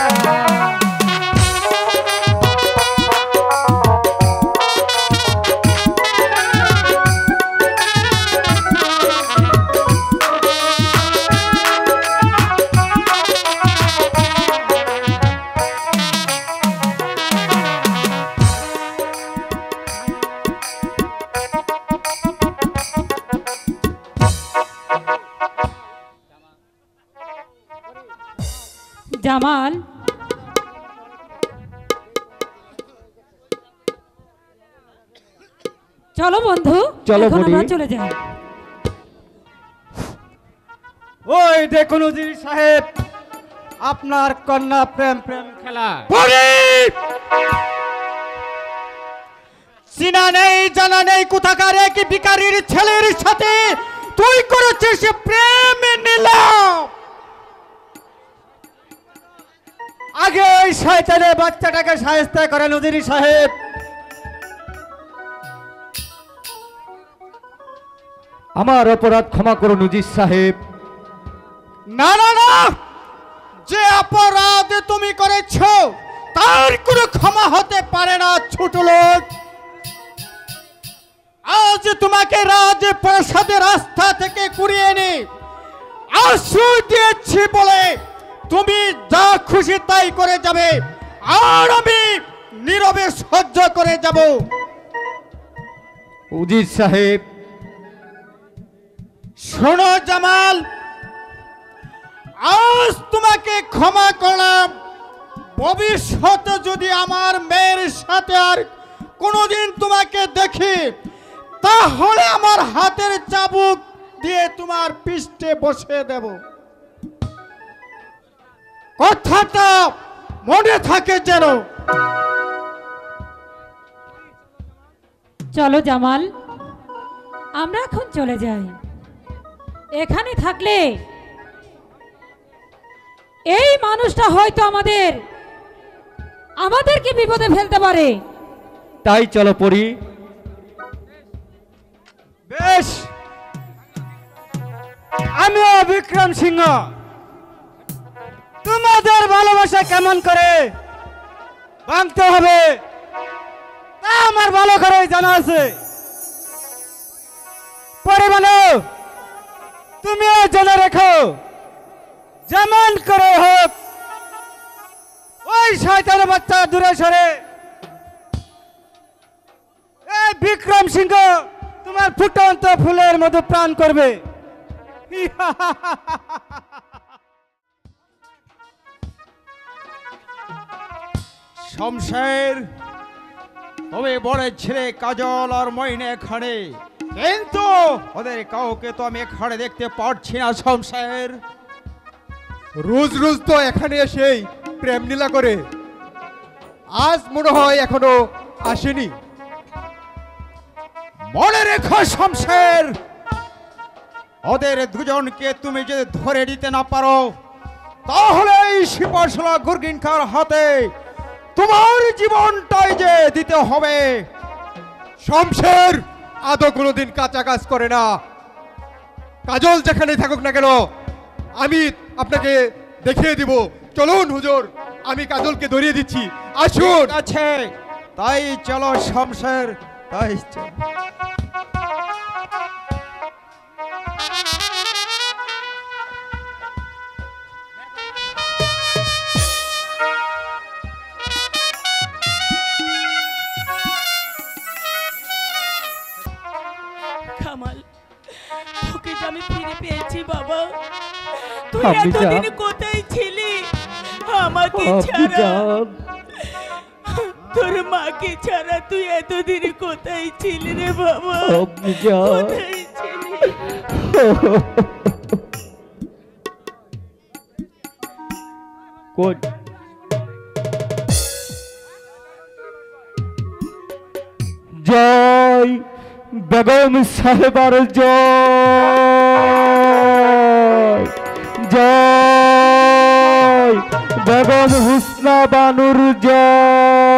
জামাল, চলো বন্ধু, চলো এখন বুড়ি। আমরা চলে যাই। ওই দেখুন উজির সাহেব, আপনার কন্যা প্রেম প্রেম খেলা। চিনা নেই জানা নেই কোথাকার এক ভিখারির ছেলের সাথে তুই করেছিস প্রেম নিলাম। আগে ওই শয়তানের বাচ্চাটাকে সাহায্য করেন উজির সাহেব। আমার অপরাধ ক্ষমা করুন উজির সাহেব। না না না, যে অপরাধ তুমি করেছ তার কোনো ক্ষমা হতে পারে না ছোট লোক। আজ তোমাকে রাজপ্রাসাদের রাস্তা থেকে কুড়িয়ে এনে আশ্রয় দিয়েছি বলে তুমি যা খুশি তাই করে যাবে, আর আমি নীরবে সহ্য করে যাব। উজির সাহেব, শোনো জামাল, আজ তোমাকে ক্ষমা করলাম। ভবিষ্যতে যদি আমার মেয়ের সাথে আর কোনোদিন তোমাকে দেখি, তাহলে আমার হাতের চাবুক দিয়ে তোমার পৃষ্ঠে বসিয়ে দেব। কথাটা মনে থাকে যেন। চলো জামাল, আমরা এখন চলে যাই। এখানে থাকলে এই মানুষটা হয়তো আমাদেরকে বিপদে ফেলতে পারে। তাই চলো পড়ি। বেশ, আমিও বিক্রম সিংহ। তোমাদের ভালোবাসা কেমন করে ভাঙতে হবে তা আমার ভালো করে জানা আছে। পরে বলো, তুমিও জেনে রেখো, যেমন করে হোক ওই শয়তানের বাচ্চা দূরে সরে। এই বিক্রম সিংহ তোমার ফুটন্ত ফুলের মতো প্রাণ করবে। শমশের, তবে বড় ছেলে কাজল আর মইনে এখানে, কিন্তু ওদের কাউকে তো আমি এখানে দেখতে পাচ্ছি না। শমশের রোজ রোজ তো এখানে এসেই প্রেম লীলা করে, আজ মনে হয় এখনো আসেনি। মনে রেখো শমশের, ওদের দুজনকে তুমি যদি ধরে দিতে না পারো তাহলে এই শিপাশলা গুরগিনকার হাতে তোমার জীবনটাই যে দিতে হবে। শমশের আদৌ কোনোদিন কাঁচা কাজ করে না। কাজল যেখানে থাকুক না কেন আমি আপনাকে দেখিয়ে দিব। চলুন হুজুর, আমি কাজলকে ধরিয়ে দিচ্ছি, আসুন। আছে তাই চলো শমশের, তাই চলো। কামাল, তোকে যে আমি ফিরে পেয়েছি বাবা। তুই আমি এতদিন জান। কোথায় ছিলি আমাকে আপনি ছাড়া? জান। তোর মাকে ছাড়া তুই এতদিন কোথায় ছিলি রে বাবা? আপনি জান। কোথায় ছিলি? কই জয় বেগম সাহেবার জয়, জয় বেগম হুসনা বানুর জয়।